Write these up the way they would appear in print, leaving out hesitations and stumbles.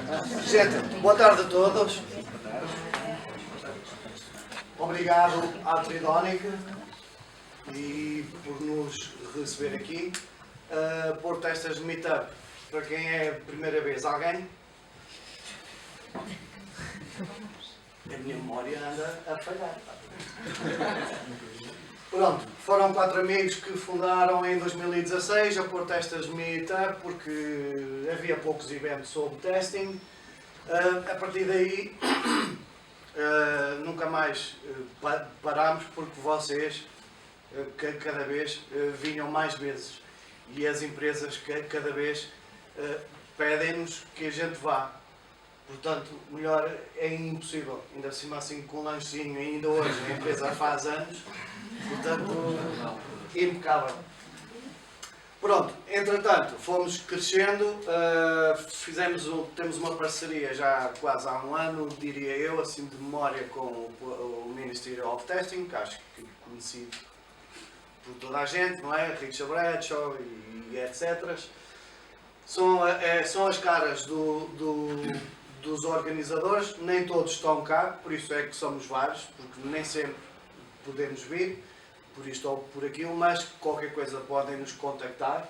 Gente, boa tarde a todos. Obrigado à Tridónica e por nos receber aqui. Por testas de meetup, para quem é a primeira vez, alguém? A minha memória anda a falhar. Pronto, foram 4 amigos que fundaram em 2016 a pôr testas de meetup porque havia poucos eventos sobre testing. A partir daí nunca mais parámos porque vocês cada vez vinham mais vezes e as empresas cada vez pedem-nos que a gente vá. Portanto, melhor é impossível, ainda acima assim com um lanchinho, ainda hoje a empresa faz anos, portanto, impecável. Pronto, entretanto, fomos crescendo, temos uma parceria já quase há um ano, diria eu, assim de memória, com o Ministry of Testing, que acho que é conhecido por toda a gente, não é? Richard Bradshaw e etc. São as caras dos organizadores, nem todos estão cá, por isso é que somos vários, porque nem sempre podemos vir, por isto ou por aquilo, mas qualquer coisa podem nos contactar,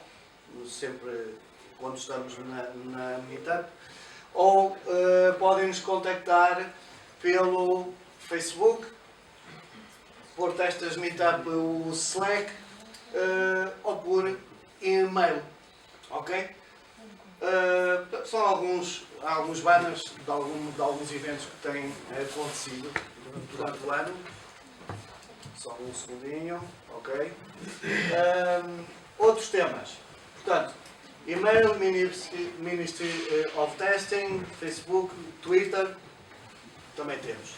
sempre quando estamos na Meetup, ou podem nos contactar pelo Facebook, por testas Meetup o Slack, ou por e-mail, ok? São alguns banners de alguns eventos que têm acontecido durante o ano. Só um segundinho, ok? Outros temas. Portanto, e-mail, Ministry of Testing, Facebook, Twitter, também temos.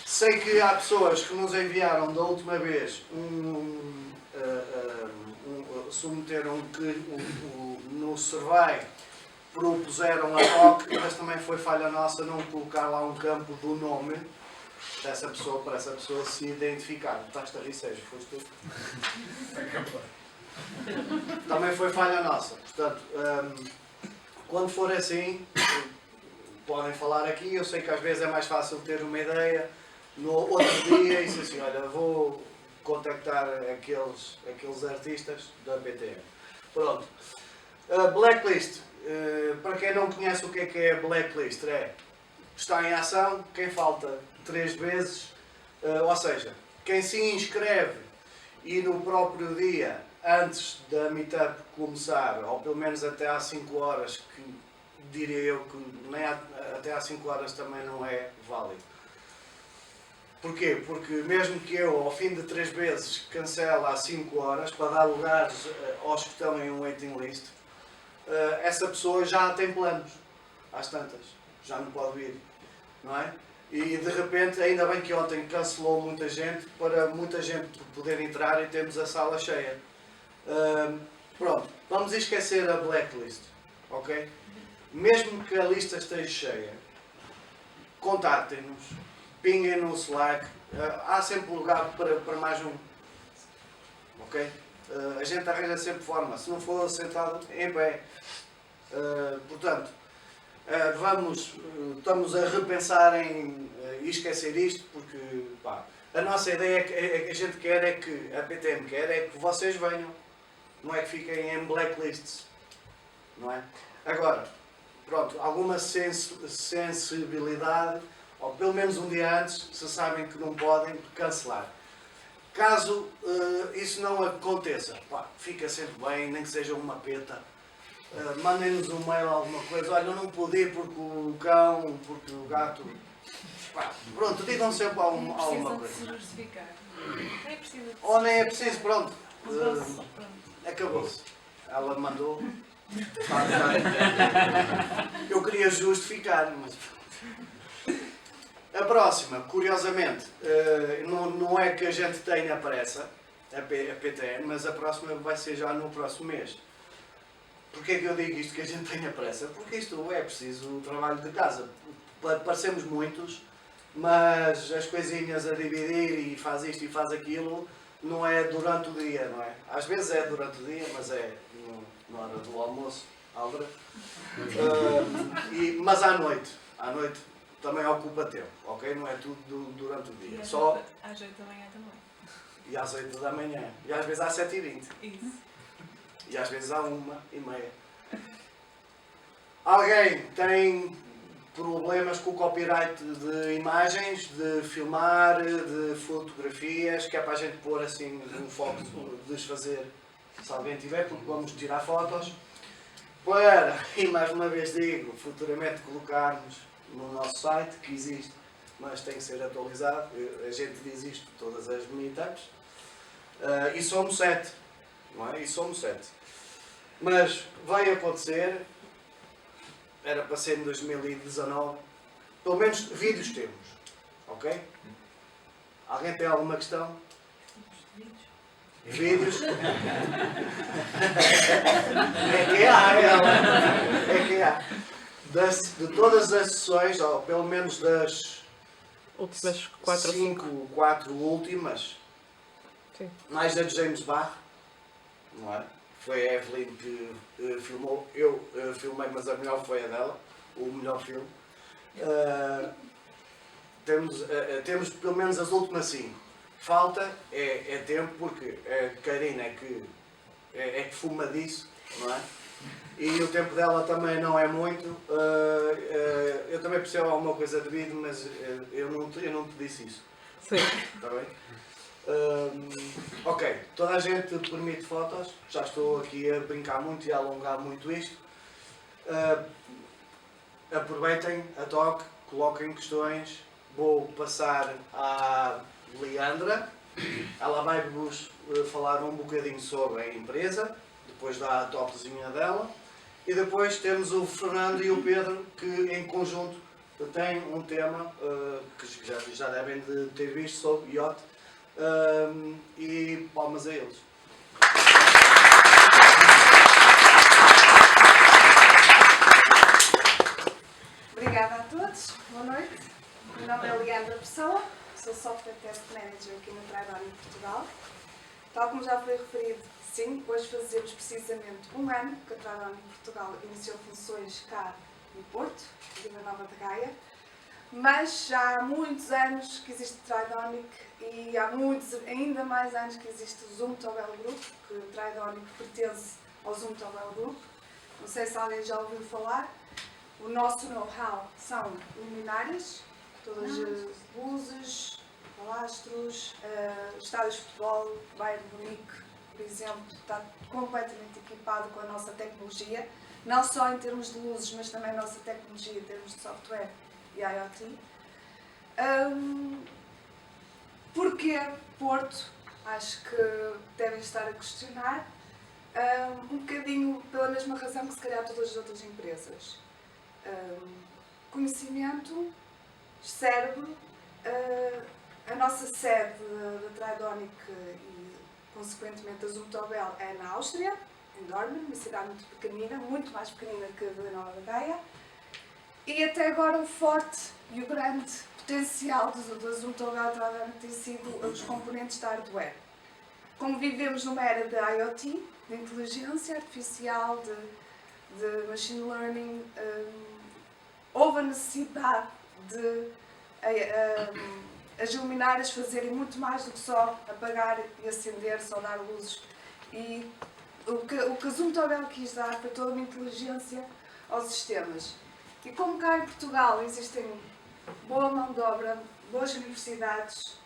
Sei que há pessoas que nos enviaram da última vez submeteram no survey, propuseram a toque, mas também foi falha nossa não colocar lá um campo do nome dessa pessoa, para essa pessoa se identificar. Estás a rir, Sérgio? Foste tu? Também foi falha nossa. Portanto, quando for assim, podem falar aqui. Eu sei que às vezes é mais fácil ter uma ideia no outro dia e dizer assim, olha, vou contactar aqueles artistas da BTM. Pronto. Blacklist. Para quem não conhece o que é Blacklist, está em ação, quem falta 3 vezes, ou seja, quem se inscreve e no próprio dia, antes da Meetup começar, ou pelo menos até às 5 horas, que diria eu que nem até às 5 horas também não é válido. Porquê? Porque mesmo que eu, ao fim de 3 vezes, cancele às 5 horas, para dar lugares aos que estão em um waiting list, essa pessoa já tem planos, às tantas, já não pode vir, não é? E de repente, ainda bem que ontem cancelou muita gente, para muita gente poder entrar e temos a sala cheia. Pronto, vamos esquecer a blacklist, ok? Mesmo que a lista esteja cheia, contactem-nos, pinguem no Slack, há sempre lugar para mais um, ok? A gente arranja sempre forma, se não for sentado em pé. Portanto, estamos a repensar em esquecer isto, porque pá, a nossa ideia é que a gente quer, é que a PTM quer, é que vocês venham, não é que fiquem em blacklists, não é? Agora, pronto, alguma sensibilidade, ou pelo menos um dia antes, se sabem que não podem, cancelar. Caso isso não aconteça, pá, fica sempre bem, nem que seja uma peta. Mandem-nos um mail, alguma coisa. Olha, eu não pude ir porque o cão, porque o gato. Pá, pronto, digam sempre alguma coisa. Se justificar. Nem precisa de Ou nem é preciso, pronto. Acabou-se. Ela mandou. Eu queria justificar, mas. A próxima, curiosamente, não é que a gente tenha pressa, a PTN, mas a próxima vai ser já no próximo mês. Porquê é que eu digo isto, que a gente tenha pressa? Porque isto é preciso trabalho de casa. Parecemos muitos, mas as coisinhas a dividir e faz isto e faz aquilo, não é durante o dia, não é? Às vezes é durante o dia, mas é na hora do almoço, Aldra. Mas à noite também ocupa tempo, ok? Não é tudo durante o dia. Só às 8 da manhã também. e às 8 da manhã. E às vezes às 7h20. Isso. E às vezes à 1h30. Alguém tem problemas com o copyright de imagens, de filmar, de fotografias, que é para a gente pôr assim um foco, desfazer, se alguém tiver, porque vamos tirar fotos, para, e mais uma vez digo, futuramente colocarmos no nosso site, que existe, mas tem que ser atualizado, a gente diz isto todas as meetups, e somos 7, não é? E somos 7. Mas vai acontecer, era para ser em 2019, pelo menos vídeos temos, ok? Alguém tem alguma questão? Vídeos? É que há, é que há. De todas as sessões, ou pelo menos das Últimas 4 ou 5. 4 últimas, Sim. mais da de James Barr, não é? Foi a Evelyn que filmou, eu filmei, mas a melhor foi a dela, o melhor filme. Temos pelo menos as últimas 5. Falta é tempo, porque a Karina é que fuma disso, não é? E o tempo dela também não é muito. Eu também percebo alguma coisa de vídeo, mas eu não te disse isso. Sim. Está bem? Ok, toda a gente permite fotos, já estou aqui a brincar muito e a alongar muito isto. Aproveitem a toque, coloquem questões. Vou passar à Leandra, ela vai-vos falar um bocadinho sobre a empresa, depois dá a toquezinha dela, e depois temos o Fernando e o Pedro, que em conjunto têm um tema que já devem de ter visto sobre yacht. E palmas a eles. Obrigada a todos, boa noite. Meu nome é Leandra Pessoa, sou Software Test Manager aqui no TriDonic Portugal. Tal como já foi referido, sim, hoje fazemos precisamente um ano que a TriDonic Portugal iniciou funções cá no Porto, Vila Nova de Gaia. Mas já há muitos anos que existe TriDonic e há muitos, ainda mais anos que existe o Zoom Tobel Group, que o TriDonic pertence ao Zoom Tobel Group. Não sei se alguém já ouviu falar. O nosso know-how são luminárias, todas as luzes, palastros, estádios de futebol, o Bayern de Munique, por exemplo, está completamente equipado com a nossa tecnologia, não só em termos de luzes, mas também a nossa tecnologia em termos de software e IoT. Porquê Porto? Acho que devem estar a questionar. Um bocadinho pela mesma razão que se calhar todas as outras empresas. Conhecimento, cérebro, a nossa sede da TriDonic e consequentemente a Zoom Tobel é na Áustria, em Dortmund, uma cidade muito pequenina, muito mais pequenina que a Vila Nova de Gaia. E até agora o forte e o grande potencial da Zoom Tobel tem sido os componentes da hardware. Como vivemos numa era de IoT, de inteligência artificial, de machine learning, houve a necessidade de as luminárias fazerem muito mais do que só apagar e acender, só dar luzes. E o que a Zoom Tobel quis dar foi toda uma inteligência aos sistemas. E como cá em Portugal existem boa mão de obra, boas universidades,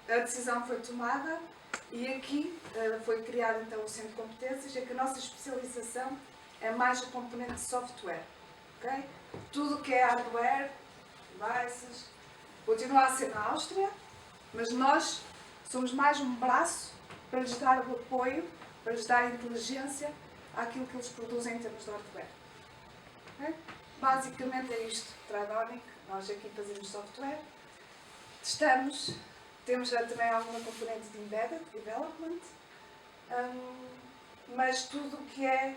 a decisão foi tomada e aqui foi criado então o Centro de Competências, e que a nossa especialização é mais o componente de software. Okay? Tudo o que é hardware, devices, continua a ser na Áustria, mas nós somos mais um braço para lhes dar o apoio, para lhes dar a inteligência àquilo que eles produzem em termos de hardware. Okay? Basicamente é isto, TriDonic, nós aqui fazemos software, testamos, temos já também alguma componente de embedded development, mas tudo o que é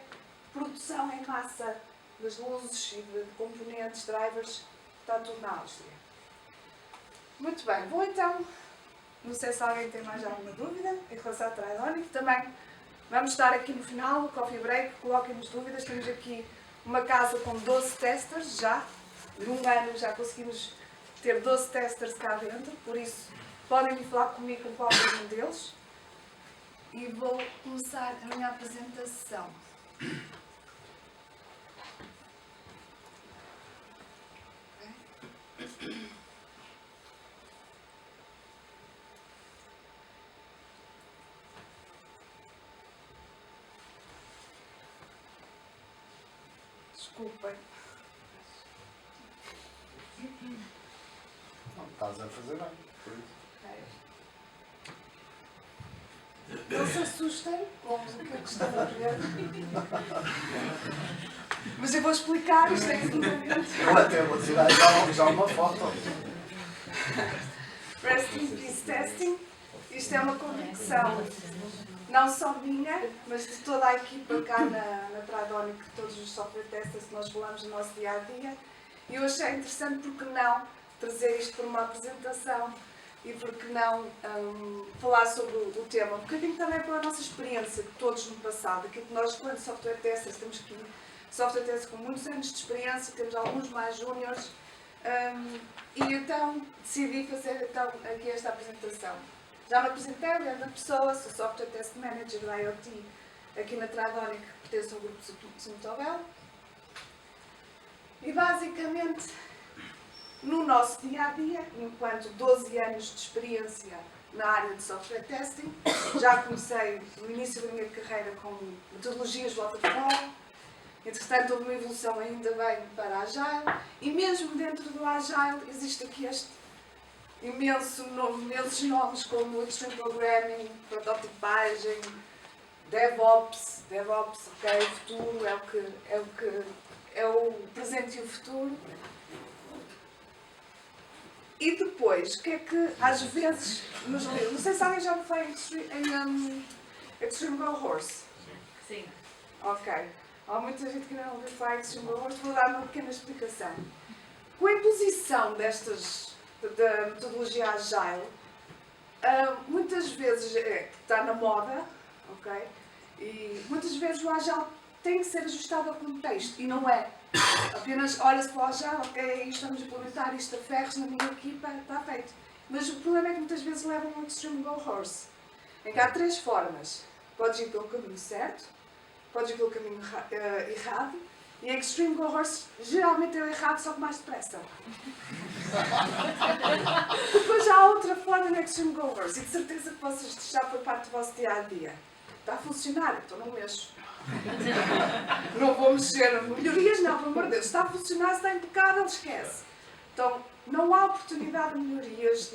produção em massa das luzes e de componentes, drivers, está tudo na Áustria. Muito bem, vou então, não sei se alguém tem mais alguma dúvida em relação à TriDonic, também Vamos estar aqui no final, no coffee break, coloquem-nos dúvidas. Temos aqui uma casa com 12 testers já. Num ano já conseguimos ter 12 testers cá dentro, por isso podem vir falar comigo com qualquer um deles. E vou começar a minha apresentação. Desculpem. Não, estás a fazer bem. Por isso. Não se assustem com o que eu estão a ver. Mas eu vou explicar, isto é equipamento. Eu até vou tirar já uma foto. Rest in Peace Testing. Isto é uma convicção não só minha, mas de toda a equipa cá na Tradonic, todos os software testers que nós falamos no nosso dia a dia. E eu achei interessante, porque não trazer isto por uma apresentação e porque não falar sobre o tema. Um bocadinho também pela nossa experiência, de todos no passado, aquilo que nós, quando software testers, temos aqui software testers com muitos anos de experiência, temos alguns mais júniores, e então decidi fazer então, aqui esta apresentação. Já me apresentei, Leandra Pessoa, sou Software Test Manager da IoT aqui na Tradonic, que pertence ao grupo Zumtobel. E basicamente, no nosso dia-a-dia, enquanto 12 anos de experiência na área de software testing, já comecei no início da minha carreira com metodologias waterfall, entretanto houve uma evolução ainda bem para a Agile, e mesmo dentro do Agile existe aqui este imensos nomes como Extreme Programming, prototipagem, DevOps, ok, futuro, é o presente e o futuro. E depois, o que é que às vezes nos livros, não sei se alguém já me falou em Extreme Go Horse. Sim. Ok. Há muita gente que não ouviu falar em Extreme Go Horse, vou dar uma pequena explicação. Com a imposição da metodologia Agile, muitas vezes está na moda, ok? E muitas vezes o Agile tem que ser ajustado ao contexto, e não é. Apenas olha-se para o Agile, ok, estamos a implementar isto a ferros na minha equipa, está feito. Mas o problema é que muitas vezes levam ao Extreme Go Horse, em que há 3 formas. Podes ir pelo caminho certo, podes ir pelo caminho errado, e Extreme Go Horse geralmente é o errado, só que mais depressa. Depois há outra forma no Extreme Go Horse, e de certeza que vocês já por parte do vosso dia-a-dia. Está a funcionar, então não mexo. Não vou mexer. Melhorias não, pelo amor de Deus. Está a funcionar, está impecável, esquece. Então, não há oportunidade de melhorias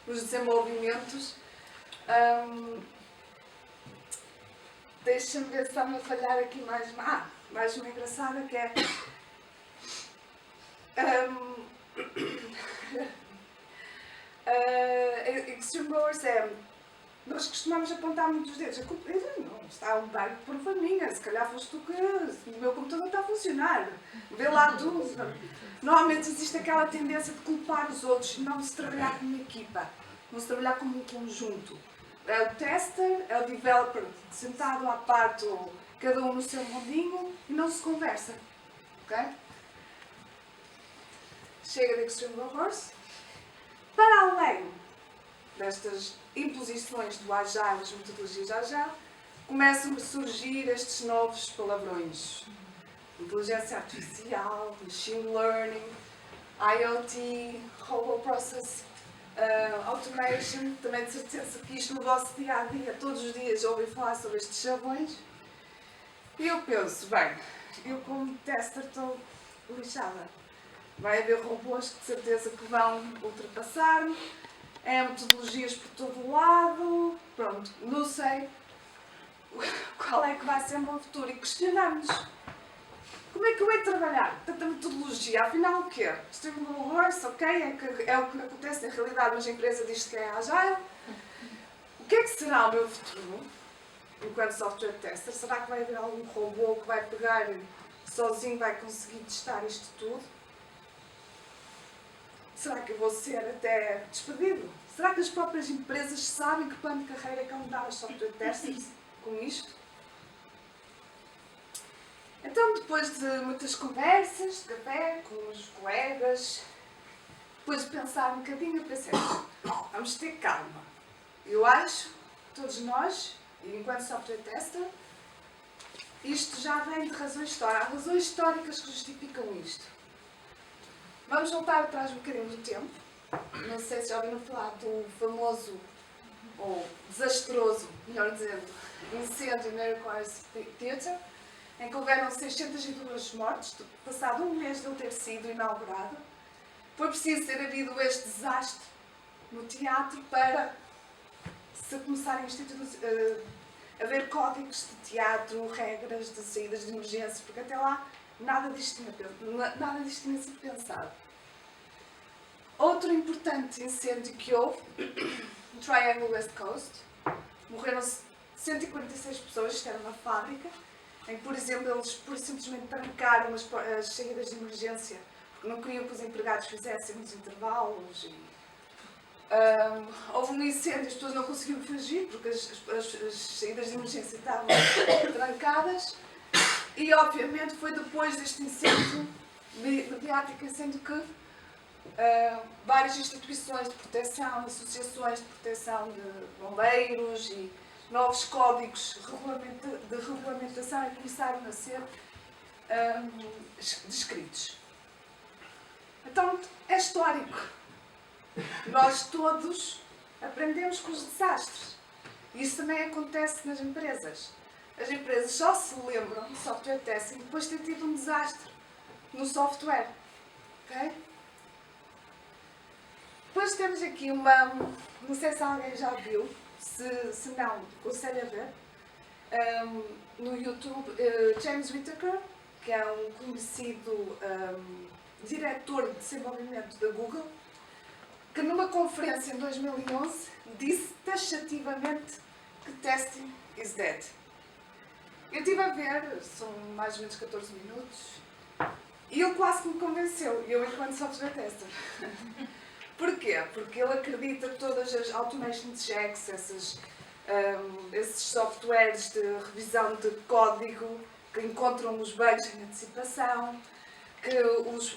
nos desenvolvimentos. Deixa-me ver se está-me a falhar aqui mais uma engraçada, que é... Extreme Goers é... Nós costumamos apontar muitos dedos. A culpa não, está um bug por culpa minha. Se calhar foste tu que... O meu computador está a funcionar. Vê lá tu. Normalmente existe aquela tendência de culpar os outros e não se trabalhar como equipa. Não se trabalhar como um conjunto. É o tester, é o developer sentado à parte, cada um no seu mundinho, e não se conversa. Ok? Chega de Extreme Go Horse. Para além destas imposições do Agile, das metodologias Agile, começam a surgir estes novos palavrões. Inteligência artificial, machine learning, IoT, Robot Process Automation. Também de certeza que isto no vosso dia-a-dia, todos os dias, ouvi falar sobre estes chavões. E eu penso, bem, eu como tester estou lixada. Vai haver robôs que de certeza que vão ultrapassar-me. Metodologias por todo lado, pronto, não sei qual é que vai ser o meu futuro. E questionamos, como é que eu hei de trabalhar tanta metodologia? Afinal, o quê? Extreme Go Horse, ok, é o que acontece na realidade, mas a empresa diz que é Agile. O que é que será o meu futuro enquanto software tester? Será que vai haver algum robô que vai pegar sozinho, vai conseguir testar isto tudo? Será que eu vou ser até despedido? Será que as próprias empresas sabem que plano de carreira é que vão dar aos software testers? com isto. Então, depois de muitas conversas, de café, com os colegas, depois de pensar um bocadinho, eu pensei, vamos ter calma. Eu acho, todos nós, e enquanto software tester, isto já vem de razões históricas. Há razões históricas que justificam isto. Vamos voltar atrás um bocadinho do tempo. Não sei se já ouviram falar do famoso, ou desastroso, melhor dizendo, incêndio no Aircars Theatre, em que houveram 602 mortes, passado um mês de ele ter sido inaugurado. Foi preciso ter havido este desastre no teatro para se começarem a haver códigos de teatro, regras de saídas de emergência, porque até lá nada disto tinha sido pensado. Outro importante incêndio que houve, no Triangle West Coast, morreram 146 pessoas, isto era uma fábrica, em que, por exemplo, eles simplesmente trancaram as saídas de emergência, porque não queriam que os empregados fizessem os intervalos. Houve um incêndio, as pessoas não conseguiam fugir, porque as saídas de emergência estavam trancadas. E, obviamente, foi depois deste incêndio, mediático incêndio, que várias instituições de proteção, associações de proteção de bombeiros e novos códigos de regulamentação começaram a ser descritos. Então, é histórico. Nós todos aprendemos com os desastres. Isso também acontece nas empresas. As empresas só se lembram de software testing depois de ter tido um desastre no software. Okay? Depois temos aqui uma... Não sei se alguém já viu. Se não, aconselho a ver. No YouTube, James Whittaker, que é um conhecido diretor de desenvolvimento da Google, que numa conferência em 2011 disse taxativamente que testing is dead. Eu estive a ver, são mais ou menos 14 minutos, e ele quase que me convenceu, eu enquanto software tester. Porquê? Porque ele acredita que todas as automation checks, esses softwares de revisão de código que encontram os bugs em antecipação, que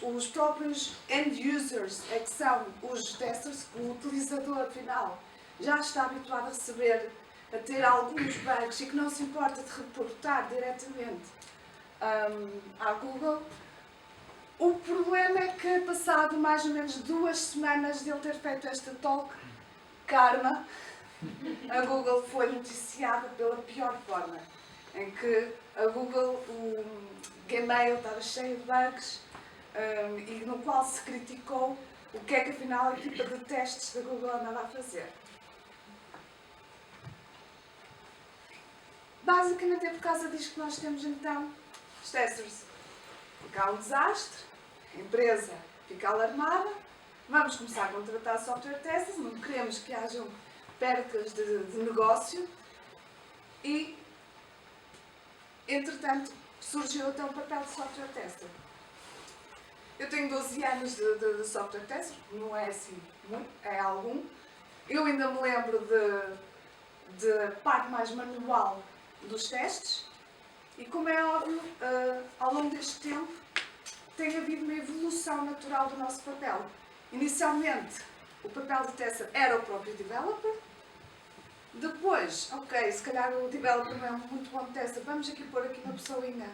os próprios end-users é que são os testers, que o utilizador final já está habituado a receber, a ter alguns bugs e que não se importa de reportar diretamente à Google. O problema é que, passado mais ou menos 2 semanas de ele ter feito esta talk, karma, a Google foi noticiada pela pior forma, em que a Google, o Gmail estava cheio de bugs e no qual se criticou o que é que afinal a equipa de testes da Google andava a fazer. Basicamente é por causa disto que nós temos então os testers. Porque há um desastre, a empresa fica alarmada, vamos começar a contratar software testers, não queremos que hajam percas de negócio e, entretanto, surgiu então o papel de software tester. Eu tenho 12 anos de software tester, não é assim muito, é algum. Eu ainda me lembro de parte mais manual dos testes e, como é óbvio, ao longo deste tempo tem havido uma evolução natural do nosso papel. Inicialmente, o papel de tester era o próprio developer. Depois, ok, se calhar o developer não é um muito bom tester, vamos aqui pôr aqui uma pessoinha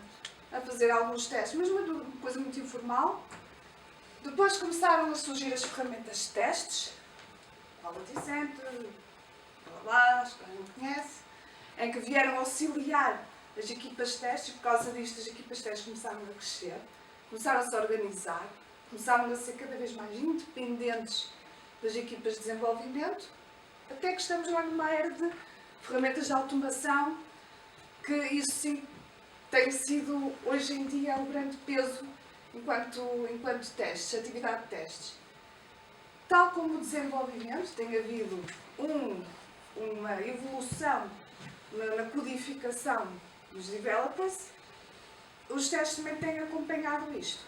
a fazer alguns testes, mas uma coisa muito informal. Depois começaram a surgir as ferramentas de testes, Quality Center, blá, que não conhece, em que vieram auxiliar as equipas de testes, e por causa disto as equipas de testes começaram a crescer, começaram-se a organizar, começaram a ser cada vez mais independentes das equipas de desenvolvimento, até que estamos lá numa era de ferramentas de automação, que isso sim tem sido hoje em dia o grande peso enquanto testes, atividade de testes. Tal como o desenvolvimento, tem havido uma evolução na codificação dos developers, os testes também têm acompanhado isto.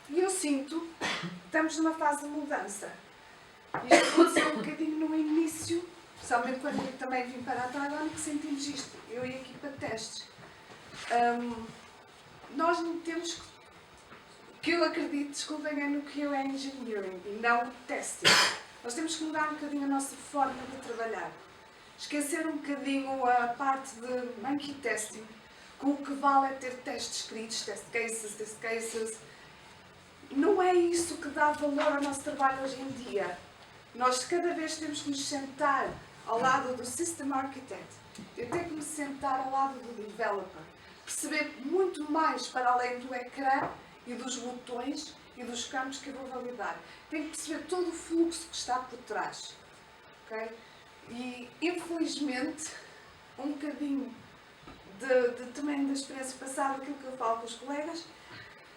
E eu sinto que estamos numa fase de mudança. Isto aconteceu um bocadinho no início Especialmente quando eu também vim para a Tridonic, sentimos isto, eu e a equipa de testes. Nós não temos que eu acredito, desculpem, é no QA Engineering e não testing. Nós temos que mudar um bocadinho a nossa forma de trabalhar. Esquecer um bocadinho a parte de monkey testing, que o que vale é ter testes escritos, test cases. Não é isso que dá valor ao nosso trabalho hoje em dia. Nós cada vez temos que nos sentar ao lado do System Architect. Eu tenho que me sentar ao lado do Developer. Perceber muito mais para além do ecrã e dos botões e dos campos que eu vou validar. Tenho que perceber todo o fluxo que está por trás. Okay? E, infelizmente, um bocadinho também da experiência passada, aquilo que eu falo com os colegas,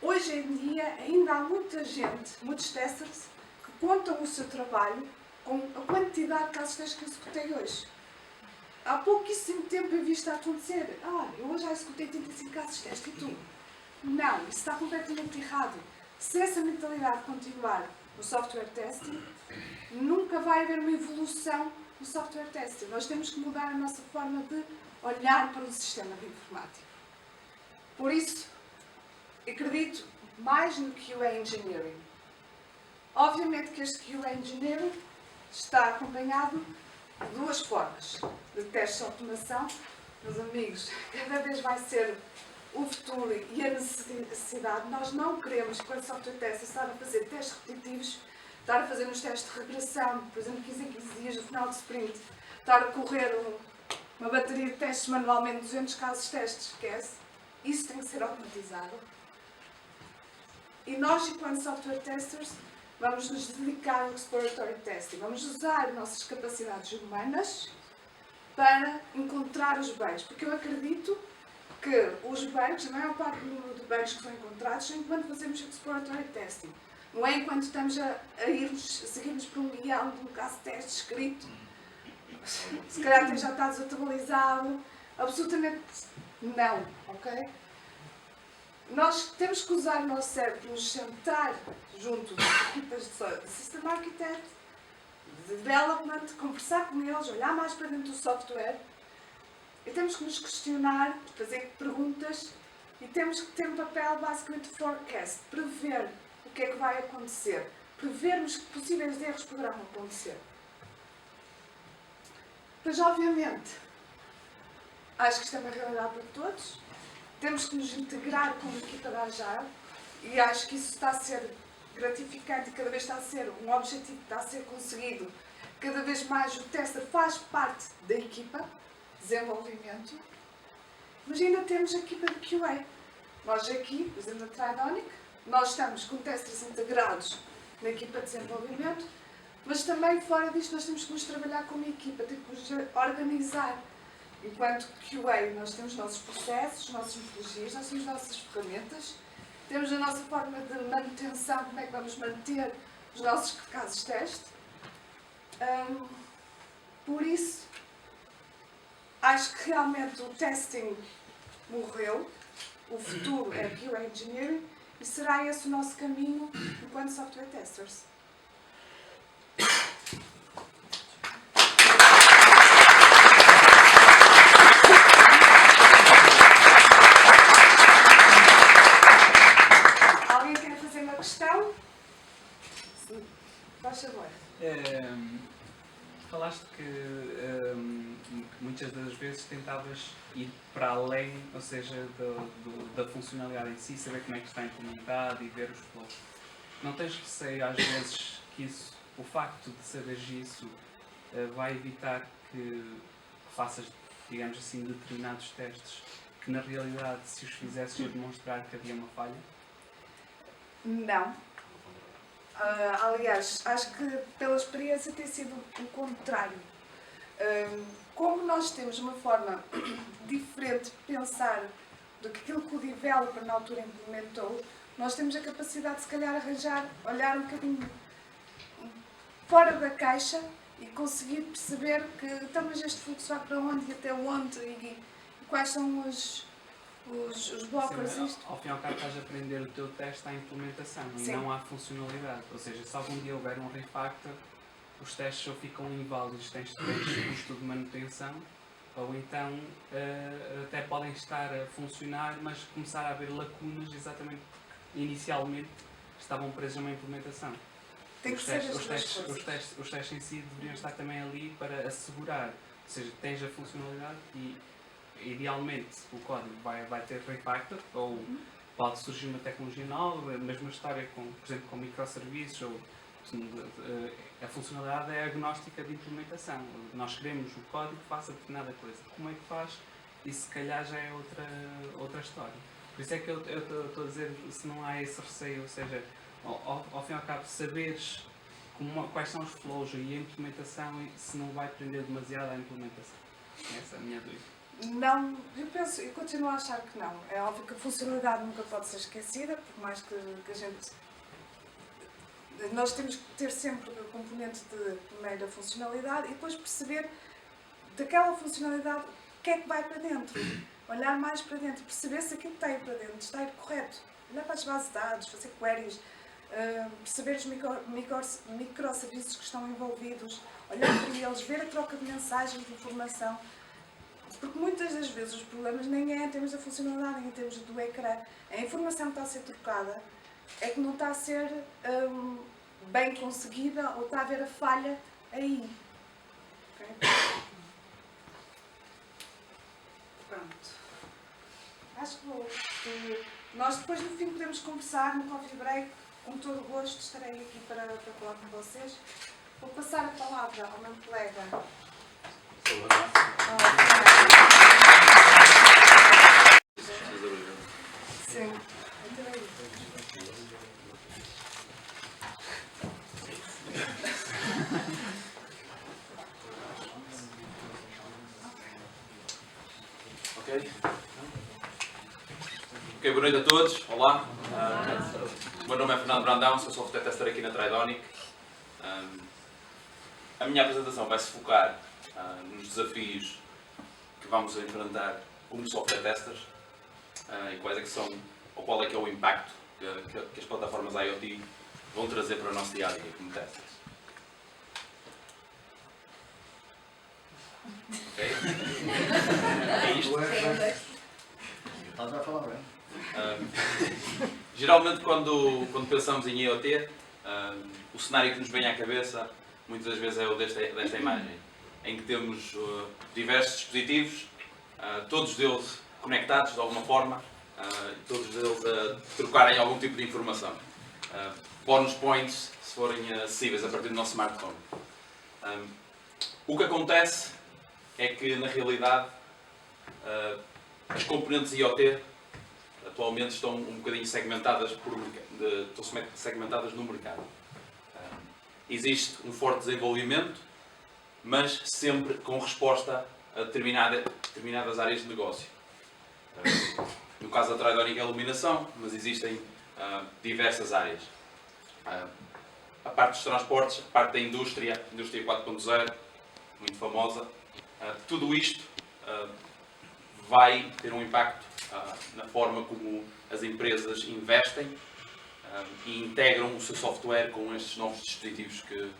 hoje em dia ainda há muita gente, muitos testers, que contam o seu trabalho com a quantidade de casos de testes que eu executei hoje. Há pouquíssimo tempo eu vi isto a acontecer. Eu hoje já executei 35 casos de teste e tu? Não, isso está completamente errado. Se essa mentalidade continuar no software testing, nunca vai haver uma evolução no software testing. Nós temos que mudar a nossa forma de olhar para o sistema de informática. Por isso, acredito mais no QA Engineering. Obviamente que este QA Engineering está acompanhado de duas formas. De testes de automação, meus amigos, cada vez vai ser o futuro e a necessidade. Nós não queremos, quando software test, estar a fazer testes repetitivos, estar a fazer uns testes de regressão, por exemplo, 15 em 15 dias no final de sprint, estar a correr uma bateria de testes manualmente, 200 casos de testes, esquece. Isso tem que ser automatizado. E nós, enquanto software testers, vamos nos dedicar ao exploratory testing. Vamos usar nossas capacidades humanas para encontrar os bugs. Porque eu acredito que os bugs, a maior parte do número de bugs que são encontrados, são enquanto fazemos exploratory testing. Não é enquanto estamos a seguirmos por um guião de um caso de teste escrito. Se calhar até já está desatualizado. Absolutamente não, ok? Nós temos que usar o nosso cérebro, nos sentar junto das equipas de System Architect, de Development, conversar com eles, olhar mais para dentro do software e temos que nos questionar, fazer perguntas e temos que ter um papel basicamente de forecast, prever o que é que vai acontecer, prevermos que possíveis erros poderão acontecer. Mas obviamente, acho que isto é uma realidade para todos. Temos que nos integrar com a equipa da Agile e acho que isso está a ser gratificante e cada vez está a ser um objetivo que está a ser conseguido. Cada vez mais o tester faz parte da equipa de desenvolvimento, mas ainda temos a equipa de QA. Nós aqui, por exemplo, na Tridonic, nós estamos com testers integrados na equipa de desenvolvimento, mas também fora disto nós temos que nos trabalhar como equipa, temos que nos organizar. Enquanto QA, nós temos os nossos processos, as nossas metodologias, nós temos as nossas ferramentas, temos a nossa forma de manutenção, como é que vamos manter os nossos casos de teste. Por isso, acho que realmente o testing morreu, o futuro é QA Engineering e será esse o nosso caminho enquanto software testers. Questão? Sim. Faz favor. Falaste que muitas das vezes tentavas ir para além, ou seja, da funcionalidade em si, saber como é que está implementado e ver os flows. Não tens receio às vezes que isso, o facto de saberes isso vai evitar que faças, digamos assim, determinados testes que na realidade, se os fizesses, ia demonstrar que havia uma falha? Não. Aliás, acho que pela experiência tem sido o contrário. Como nós temos uma forma diferente de pensar do que aquilo que o developer na altura implementou, nós temos a capacidade de se calhar olhar um bocadinho fora da caixa e conseguir perceber que então, mas este fluxo vai para onde e até onde e quais são os blockers. Sim, ao fim e ao cabo estás a aprender o teu teste à implementação. Sim. E não à funcionalidade. Ou seja, se algum dia houver um refactor, os testes ou ficam inválidos, tens custo de manutenção, ou então até podem estar a funcionar, mas começar a haver lacunas exatamente porque inicialmente estavam presos a uma implementação. Tem que Os ser as testes, duas coisas. os testes em si deveriam estar também ali para assegurar, ou seja, tens a funcionalidade e idealmente o código vai ter refactor, ou pode surgir uma tecnologia nova, a mesma história com, por exemplo, com microserviços, ou a funcionalidade é agnóstica de implementação. Nós queremos o código que faça determinada coisa. Como é que faz? Isso se calhar já é outra história. Por isso é que eu estou a dizer, se não há esse receio, ou seja, ao fim e ao cabo, saberes quais são os flows e a implementação, se não vai prender demasiado à implementação. Essa é a minha dúvida. Não, eu continuo a achar que não. É óbvio que a funcionalidade nunca pode ser esquecida, por mais que a gente... Nós temos que ter sempre o componente de primeira funcionalidade e depois perceber daquela funcionalidade o que é que vai para dentro. Olhar mais para dentro, perceber se aquilo que está aí para dentro está aí correto. Olhar para as bases de dados, fazer queries, perceber os microserviços que estão envolvidos, olhar para eles, ver a troca de mensagens, de informação. Porque muitas das vezes os problemas nem é em termos da funcionalidade, nem em termos do ecrã. A informação que está a ser trocada é que não está a ser bem conseguida ou está a haver a falha aí. Okay? Pronto. Acho que vou. Nós depois no fim podemos conversar no coffee break. Com todo o gosto estarei aqui para falar com vocês. Vou passar a palavra ao meu colega. Sim. Ok, boa noite a todos. Olá. O meu nome é Fernando Brandão, sou software tester aqui na Tridonic. A minha apresentação vai se focar nos desafios que vamos enfrentar como software testers e quais é que são, ou qual é que é o impacto que as plataformas IoT vão trazer para o nosso dia a dia como testers. Ok? É isto? Estás a falar bem. Geralmente quando pensamos em IoT, o cenário que nos vem à cabeça muitas das vezes é o desta imagem, em que temos diversos dispositivos, todos deles conectados de alguma forma, todos deles a trocarem algum tipo de informação. Bonus points, se forem acessíveis a partir do nosso smartphone. O que acontece é que, na realidade, as componentes IoT atualmente estão um bocadinho segmentadas no mercado. Existe um forte desenvolvimento, mas sempre com resposta a determinadas áreas de negócio. No caso da Tridonic é a iluminação, mas existem diversas áreas. A parte dos transportes, a parte da indústria 4.0, muito famosa. Tudo isto vai ter um impacto na forma como as empresas investem e integram o seu software com estes novos dispositivos que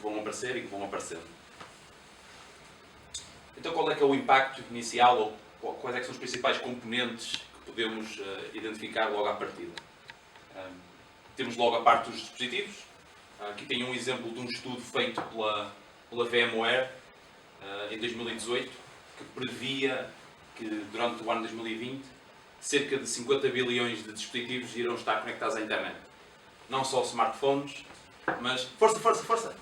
vão aparecer e que vão aparecendo. Então, qual é que é o impacto inicial ou quais é que são os principais componentes que podemos identificar logo à partida? Temos logo a parte dos dispositivos. Aqui tem um exemplo de um estudo feito pela VMware em 2018, que previa que durante o ano 2020 cerca de 50 bilhões de dispositivos irão estar conectados à internet. Não só smartphones, mas... Força!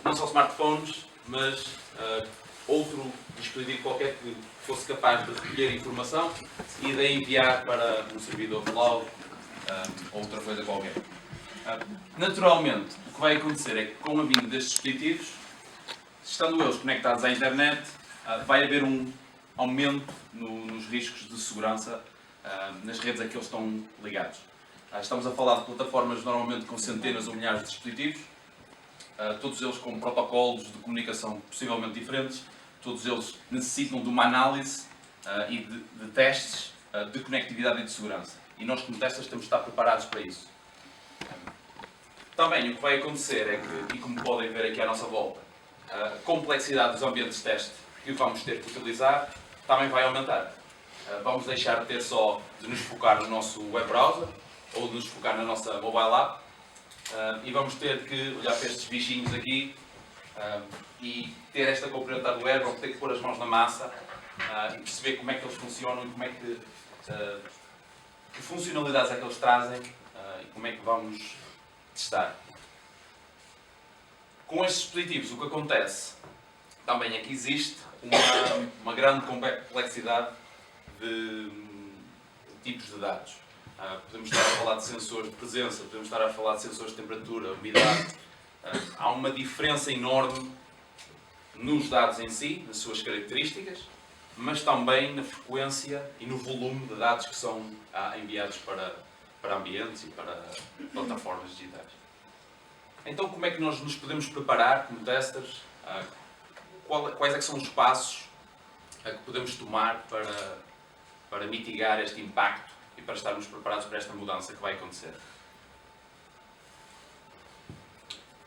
Não só smartphones, mas outro dispositivo qualquer que fosse capaz de recolher informação e de enviar para um servidor cloud ou outra coisa qualquer. Naturalmente, o que vai acontecer é que com a vinda destes dispositivos, estando eles conectados à internet, vai haver um aumento nos riscos de segurança nas redes a que eles estão ligados. Estamos a falar de plataformas normalmente com centenas ou milhares de dispositivos, todos eles com protocolos de comunicação possivelmente diferentes, todos eles necessitam de uma análise e de testes de conectividade e de segurança. e nós como testers temos de estar preparados para isso. Também o que vai acontecer é que, e como podem ver aqui à nossa volta, a complexidade dos ambientes de teste que vamos ter que utilizar também vai aumentar. Vamos deixar de ter só de nos focar no nosso web browser ou de nos focar na nossa mobile app e vamos ter que olhar para estes bichinhos aqui e ter esta componente hardware, vamos ter que pôr as mãos na massa e perceber como é que eles funcionam e como é que funcionalidades é que eles trazem e como é que vamos testar. Com estes dispositivos, o que acontece também é que existe uma grande complexidade de tipos de dados. Podemos estar a falar de sensores de presença, podemos estar a falar de sensores de temperatura, umidade. Há uma diferença enorme nos dados em si, nas suas características, mas também na frequência e no volume de dados que são enviados para ambientes e para plataformas digitais. Então, como é que nós nos podemos preparar como testers? Quais é que são os passos que podemos tomar para mitigar este impacto e para estarmos preparados para esta mudança que vai acontecer?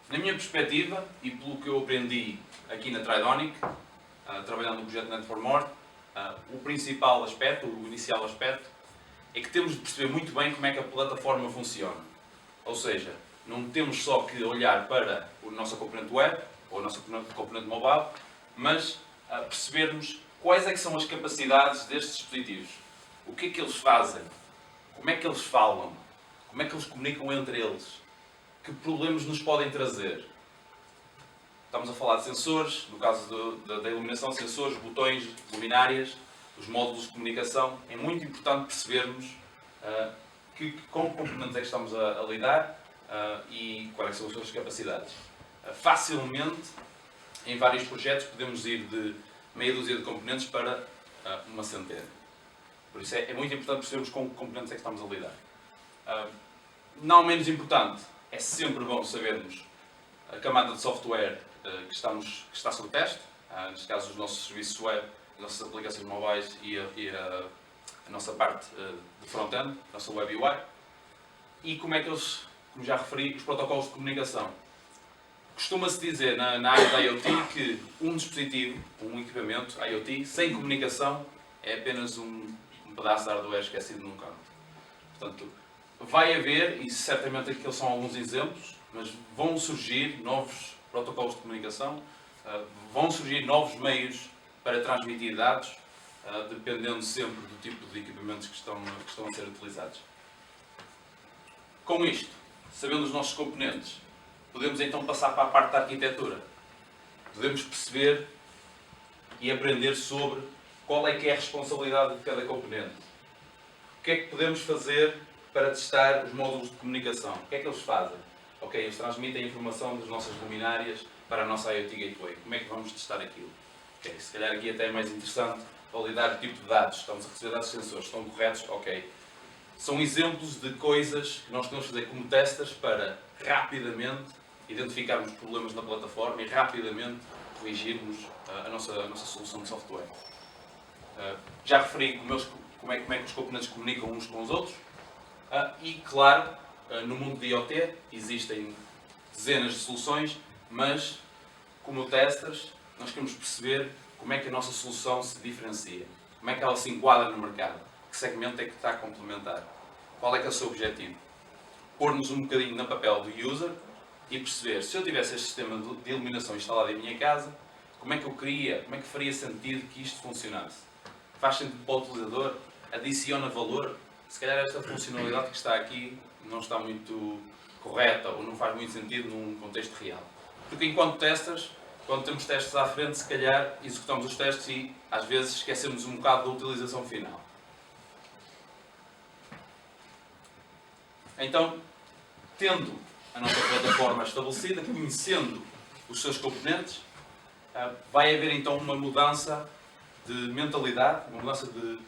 Na minha perspectiva, e pelo que eu aprendi aqui na Tridonic, trabalhando no projeto Net for More, o principal aspecto, o inicial aspecto, é que temos de perceber muito bem como é que a plataforma funciona. Ou seja, não temos só que olhar para a nossa componente web ou a nossa componente mobile, mas percebermos quais é que são as capacidades destes dispositivos. O que é que eles fazem? Como é que eles falam? Como é que eles comunicam entre eles? Que problemas nos podem trazer? Estamos a falar de sensores, no caso da iluminação, sensores, botões, luminárias, os módulos de comunicação. É muito importante percebermos com que componentes é que estamos a lidar e quais são as suas capacidades. Facilmente, em vários projetos, podemos ir de meia dúzia de componentes para uma centena. Por isso é muito importante percebermos com que componentes é que estamos a lidar. Não menos importante, é sempre bom sabermos a camada de software que está sob teste, neste caso os nossos serviços web, as nossas aplicações mobiles e a nossa parte de front-end, a nossa web UI, e como é que eles, como já referi, os protocolos de comunicação. Costuma-se dizer na área da IoT que um dispositivo, um equipamento IoT, sem comunicação, é apenas um pedaço de hardware esquecido num canto. Portanto, vai haver, e certamente aqueles são alguns exemplos, mas vão surgir novos protocolos de comunicação, vão surgir novos meios para transmitir dados, dependendo sempre do tipo de equipamentos que estão a ser utilizados. Com isto, sabendo os nossos componentes, podemos então passar para a parte da arquitetura. Podemos perceber e aprender sobre qual é que é a responsabilidade de cada componente. O que é que podemos fazer para testar os módulos de comunicação? O que é que eles fazem? Ok, eles transmitem a informação das nossas luminárias para a nossa IoT Gateway. Como é que vamos testar aquilo? Ok, se calhar aqui até é mais interessante validar o tipo de dados. Estamos a receber dados de sensores, estão corretos? Ok. São exemplos de coisas que nós podemos fazer como testers para rapidamente identificarmos problemas na plataforma e rapidamente corrigirmos a nossa solução de software. Já referi como é que os componentes comunicam uns com os outros e, claro, no mundo de IoT existem dezenas de soluções, mas como testers nós queremos perceber como é que a nossa solução se diferencia, como é que ela se enquadra no mercado, que segmento é que está a complementar, qual é que é o seu objetivo. Pôr-nos um bocadinho na papel do user e perceber, se eu tivesse este sistema de iluminação instalado em minha casa, como é que faria sentido que isto funcionasse? Faz sentido para o utilizador? Adiciona valor? Se calhar esta funcionalidade que está aqui não está muito correta ou não faz muito sentido num contexto real. Porque enquanto testers, quando temos testes à frente, se calhar executamos os testes e às vezes esquecemos um bocado da utilização final. Então, tendo a nossa plataforma estabelecida, conhecendo os seus componentes, vai haver então uma mudança de mentalidade, uma mudança de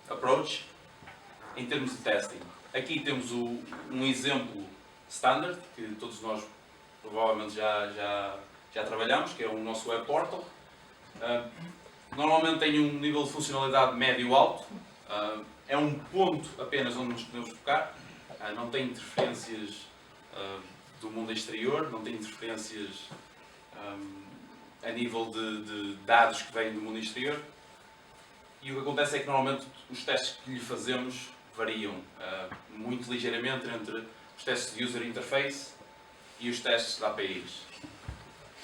approach em termos de testing. Aqui temos um exemplo standard, que todos nós provavelmente já trabalhamos, que é o nosso web portal. Normalmente tem um nível de funcionalidade médio-alto, é um ponto apenas onde nos podemos focar, não tem interferências do mundo exterior, não tem interferências a nível de dados que vêm do mundo exterior. E o que acontece é que normalmente os testes que lhe fazemos variam muito ligeiramente entre os testes de User Interface e os testes de APIs.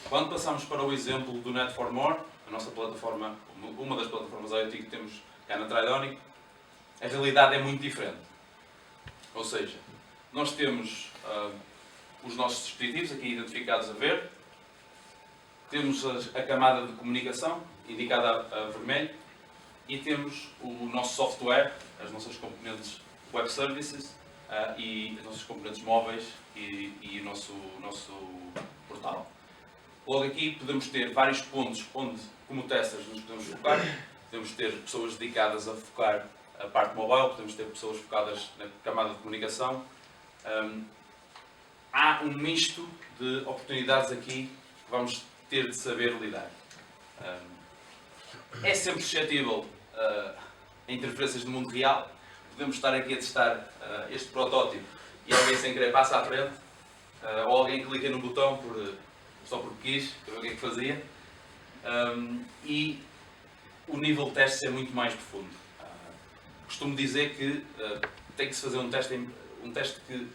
Quando passamos para o exemplo do Net4More, a nossa plataforma, uma das plataformas IoT que temos cá na Tridonic, a realidade é muito diferente. Ou seja, nós temos os nossos dispositivos aqui identificados a verde, temos a camada de comunicação indicada a vermelho e temos o nosso software, as nossas componentes web services e as nossas componentes móveis e o nosso portal. Logo aqui podemos ter vários pontos onde, como testers, nos podemos focar. Podemos ter pessoas dedicadas a focar a parte mobile, podemos ter pessoas focadas na camada de comunicação. Há um misto de oportunidades aqui que vamos ter de saber lidar. É sempre suscetível a interferências do mundo real. Podemos estar aqui a testar este protótipo e alguém sem querer passa à frente, ou alguém clica no botão só porque quis, para ver o que é que fazia. E o nível de testes é muito mais profundo. Costumo dizer que tem que se fazer um teste que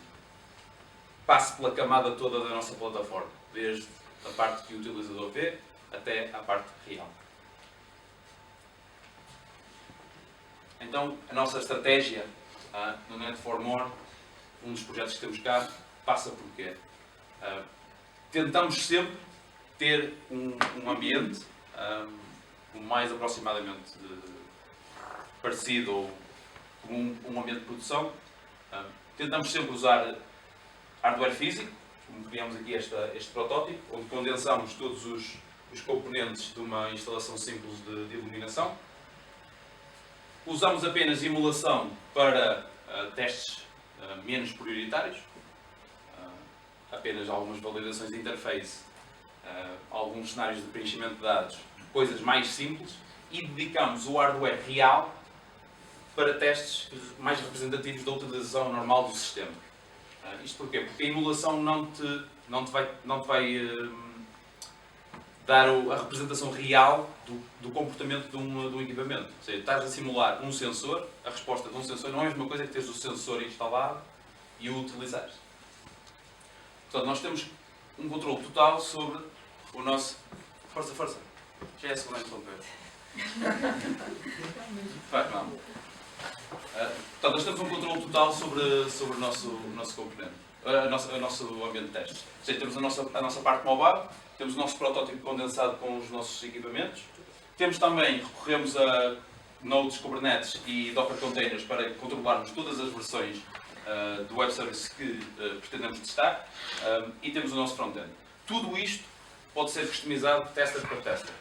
passe pela camada toda da nossa plataforma, desde a parte que o utilizador vê até à parte real. Então, a nossa estratégia no Net4More, um dos projetos que temos cá, passa por quê? Tentamos sempre ter um ambiente o mais aproximadamente parecido ou como um ambiente de produção. Tentamos sempre usar hardware físico, como criamos aqui este protótipo, onde condensamos todos os componentes de uma instalação simples de iluminação. Usamos apenas emulação para testes menos prioritários, apenas algumas validações de interface, alguns cenários de preenchimento de dados, coisas mais simples, e dedicamos o hardware real para testes mais representativos da utilização normal do sistema. Isto porquê? Porque a emulação não te vai dar a representação real do comportamento de um equipamento. Ou seja, estás a simular um sensor, a resposta de um sensor não é a mesma coisa que teres o sensor instalado e o utilizares. Portanto, nós temos um controle total sobre o nosso... Força! Já é a segunda a interromper. Faz mal. Portanto, nós temos um controle total sobre o nosso componente, o nosso ambiente de testes. Ou seja, temos a nossa parte mobile, temos o nosso protótipo condensado com os nossos equipamentos. Temos também, recorremos a nodes, Kubernetes e Docker Containers para controlarmos todas as versões do web service que pretendemos testar. E temos o nosso front-end. Tudo isto pode ser customizado tester por tester.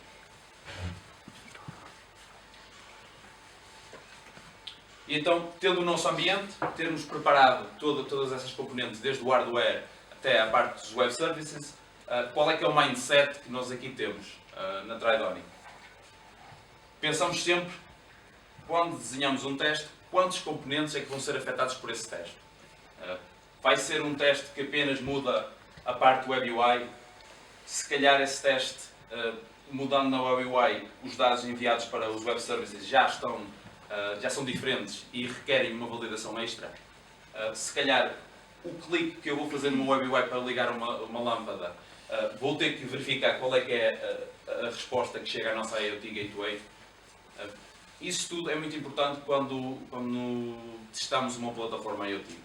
E então, tendo o nosso ambiente, termos preparado todas essas componentes, desde o hardware até a parte dos web services, qual é que é o mindset que nós aqui temos na Tridonic? Pensamos sempre, quando desenhamos um teste, quantos componentes é que vão ser afetados por esse teste. Vai ser um teste que apenas muda a parte web UI. Se calhar esse teste, mudando na web UI, os dados enviados para os web services já são diferentes e requerem uma validação extra. Se calhar o clique que eu vou fazer numa web UI para ligar uma lâmpada, vou ter que verificar qual é que é a resposta que chega à nossa IoT Gateway. Isso tudo é muito importante quando testamos uma plataforma IoT.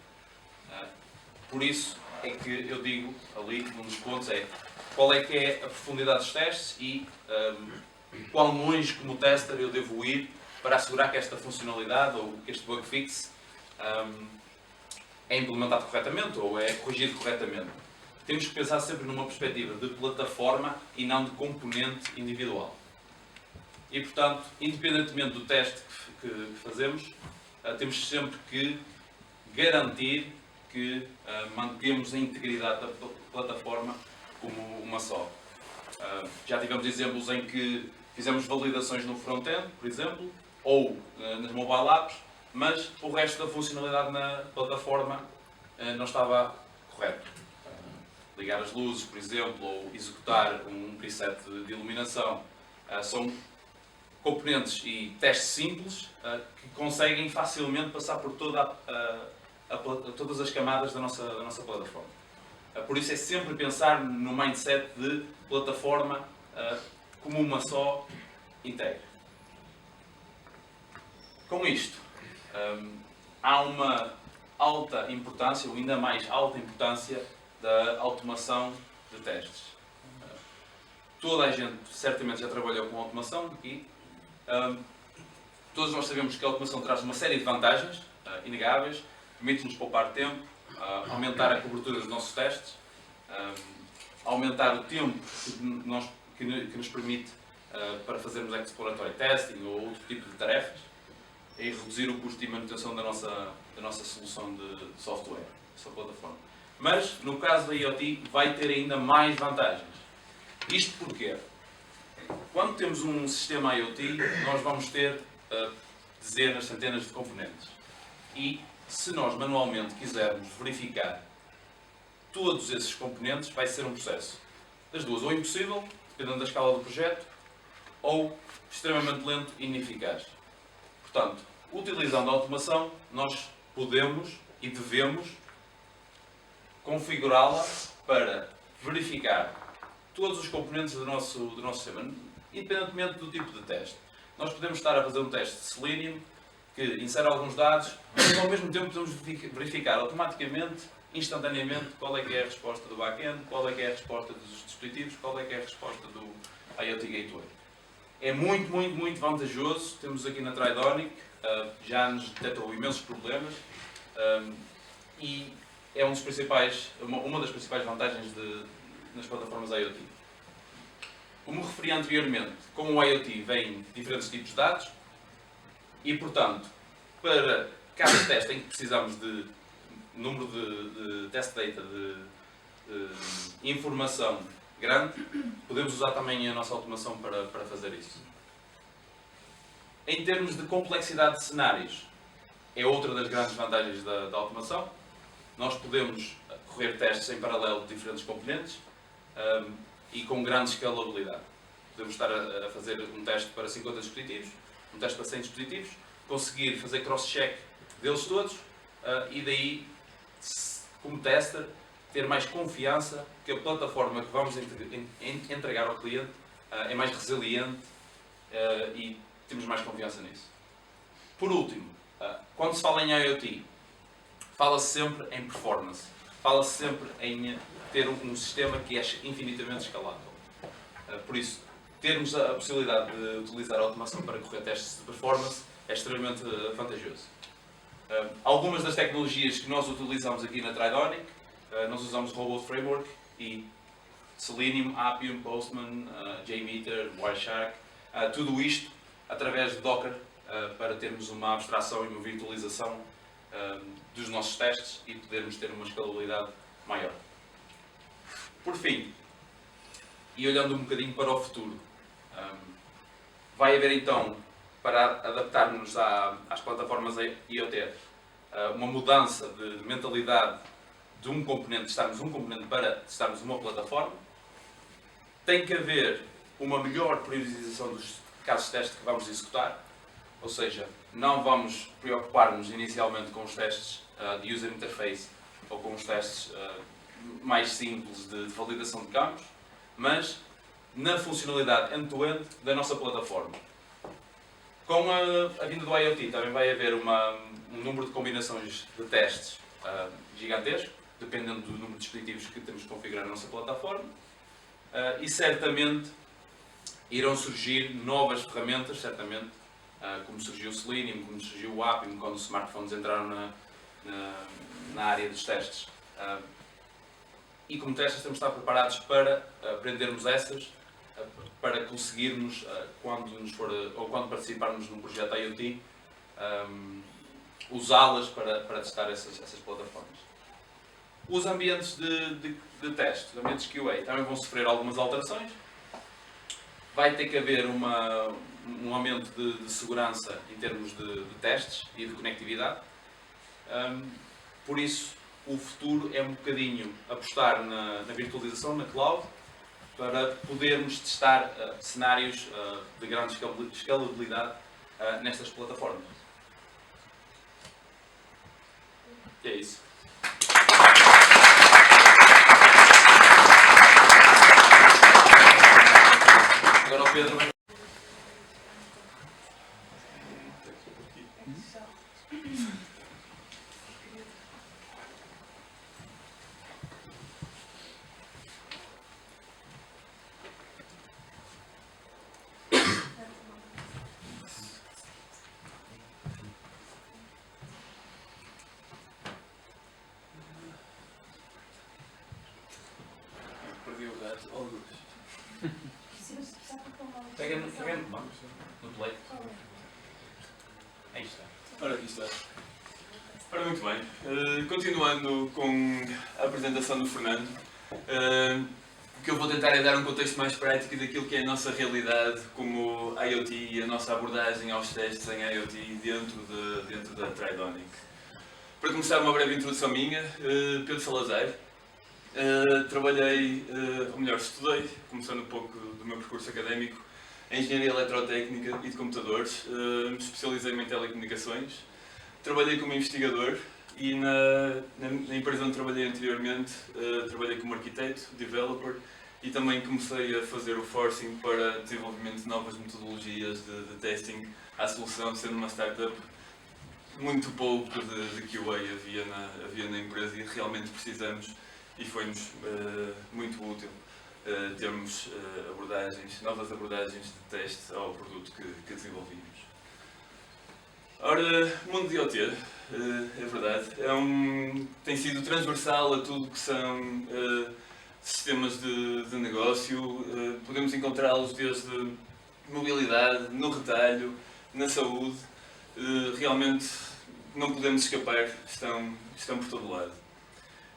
Por isso é que eu digo ali, um dos pontos é qual é que é a profundidade dos testes e quão longe como tester eu devo ir para assegurar que esta funcionalidade ou que este bug fix é implementado corretamente ou é corrigido corretamente. Temos que pensar sempre numa perspectiva de plataforma e não de componente individual. E, portanto, independentemente do teste que fazemos, temos sempre que garantir que mantemos a integridade da plataforma como uma só. Já tivemos exemplos em que fizemos validações no front-end, por exemplo, ou nas mobile apps, mas o resto da funcionalidade na plataforma não estava correto. Ligar as luzes, por exemplo, ou executar um preset de iluminação são componentes e testes simples que conseguem facilmente passar por todas as camadas da nossa plataforma. Por isso é sempre pensar no mindset de plataforma como uma só integra. Com isto, há uma alta importância, ou ainda mais alta importância, da automação de testes. Toda a gente certamente já trabalhou com automação e todos nós sabemos que a automação traz uma série de vantagens inegáveis, permite-nos poupar tempo, aumentar a cobertura dos nossos testes, aumentar o tempo que nos permite para fazermos exploratory testing ou outro tipo de tarefas e reduzir o custo de manutenção da nossa solução de software, da sua plataforma. Mas, no caso da IoT, vai ter ainda mais vantagens. Isto porquê? Quando temos um sistema IoT, nós vamos ter dezenas, centenas de componentes. E, se nós manualmente quisermos verificar todos esses componentes, vai ser um processo das duas, ou impossível, dependendo da escala do projeto, ou extremamente lento e ineficaz. Portanto, utilizando a automação, nós podemos e devemos configurá-la para verificar todos os componentes do nosso sistema, independentemente do tipo de teste. Nós podemos estar a fazer um teste de Selenium que insere alguns dados, mas ao mesmo tempo podemos verificar automaticamente, instantaneamente, qual é que é a resposta do back-end, qual é que é a resposta dos dispositivos, qual é que é a resposta do IoT Gateway. É muito, muito, muito vantajoso. Temos aqui na Tridonic, já nos detectou imensos problemas e é uma das principais vantagens nas plataformas IoT. Como referi anteriormente, com o IoT vêm diferentes tipos de dados e, portanto, para cada teste em que precisamos de número de test data, de informação grande, podemos usar também a nossa automação para fazer isso. Em termos de complexidade de cenários, é outra das grandes vantagens da automação. Nós podemos correr testes em paralelo de diferentes componentes e com grande escalabilidade. Podemos estar a fazer um teste para 50 dispositivos, um teste para 100 dispositivos, conseguir fazer cross-check deles todos e daí, como tester, ter mais confiança que a plataforma que vamos entregar ao cliente é mais resiliente e temos mais confiança nisso. Por último, quando se fala em IoT, fala-se sempre em performance, fala-se sempre em ter um sistema que é infinitamente escalável. Por isso, termos a possibilidade de utilizar a automação para correr testes de performance é extremamente vantajoso. Algumas das tecnologias que nós utilizamos aqui na Tridonic, nós usamos Robot Framework e Selenium, Appium, Postman, JMeter, Wireshark, tudo isto através de Docker para termos uma abstração e uma virtualização dos nossos testes e podermos ter uma escalabilidade maior. Por fim, e olhando um bocadinho para o futuro, vai haver então, para adaptarmos às plataformas IoT, uma mudança de mentalidade de um componente, de estarmos um componente para estarmos uma plataforma. Tem que haver uma melhor priorização dos casos de teste que vamos executar, ou seja, não vamos preocupar-nos inicialmente com os testes de user interface ou com os testes mais simples de validação de campos, mas na funcionalidade end-to-end da nossa plataforma. Com a vinda do IoT também vai haver um número de combinações de testes gigantesco, dependendo do número de dispositivos que temos que configurar na nossa plataforma, e certamente irão surgir novas ferramentas, certamente, como surgiu o Selenium, como surgiu o Appium, quando os smartphones entraram na área dos testes. E como testes temos de estar preparados para aprendermos essas, para conseguirmos, quando participarmos num projeto IoT, usá-las para testar essas plataformas. Os ambientes de teste, os ambientes QA, também vão sofrer algumas alterações. vai ter que haver um aumento de segurança em termos de testes e de conectividade. Por isso, o futuro é um bocadinho apostar na virtualização, na cloud, para podermos testar cenários de grande escalabilidade nestas plataformas. E é isso. Agora o Pedro vai... Perdi o gato. Oh, Deus. Pega-me no play. Aí está. Ora, aqui está. Ora, muito bem. Continuando com a apresentação do Fernando, o que eu vou tentar é dar um contexto mais prático daquilo que é a nossa realidade como IoT e a nossa abordagem aos testes em IoT dentro da Tridonic. Para começar, uma breve introdução minha, Pedro Salazar. Trabalhei, ou melhor, estudei, começando um pouco do meu percurso académico, em Engenharia Eletrotécnica e de Computadores. Me especializei em telecomunicações. Trabalhei como investigador e na empresa onde trabalhei anteriormente, trabalhei como arquiteto, developer e também comecei a fazer o forcing para desenvolvimento de novas metodologias de testing à solução, sendo uma startup. Muito pouco de QA havia na empresa e realmente precisamos, e foi-nos muito útil termos novas abordagens de teste ao produto que desenvolvemos. Ora, o mundo de IoT, é verdade, tem sido transversal a tudo que são sistemas de negócio. Podemos encontrá-los desde mobilidade, no retalho, na saúde. Realmente não podemos escapar, estão por todo lado.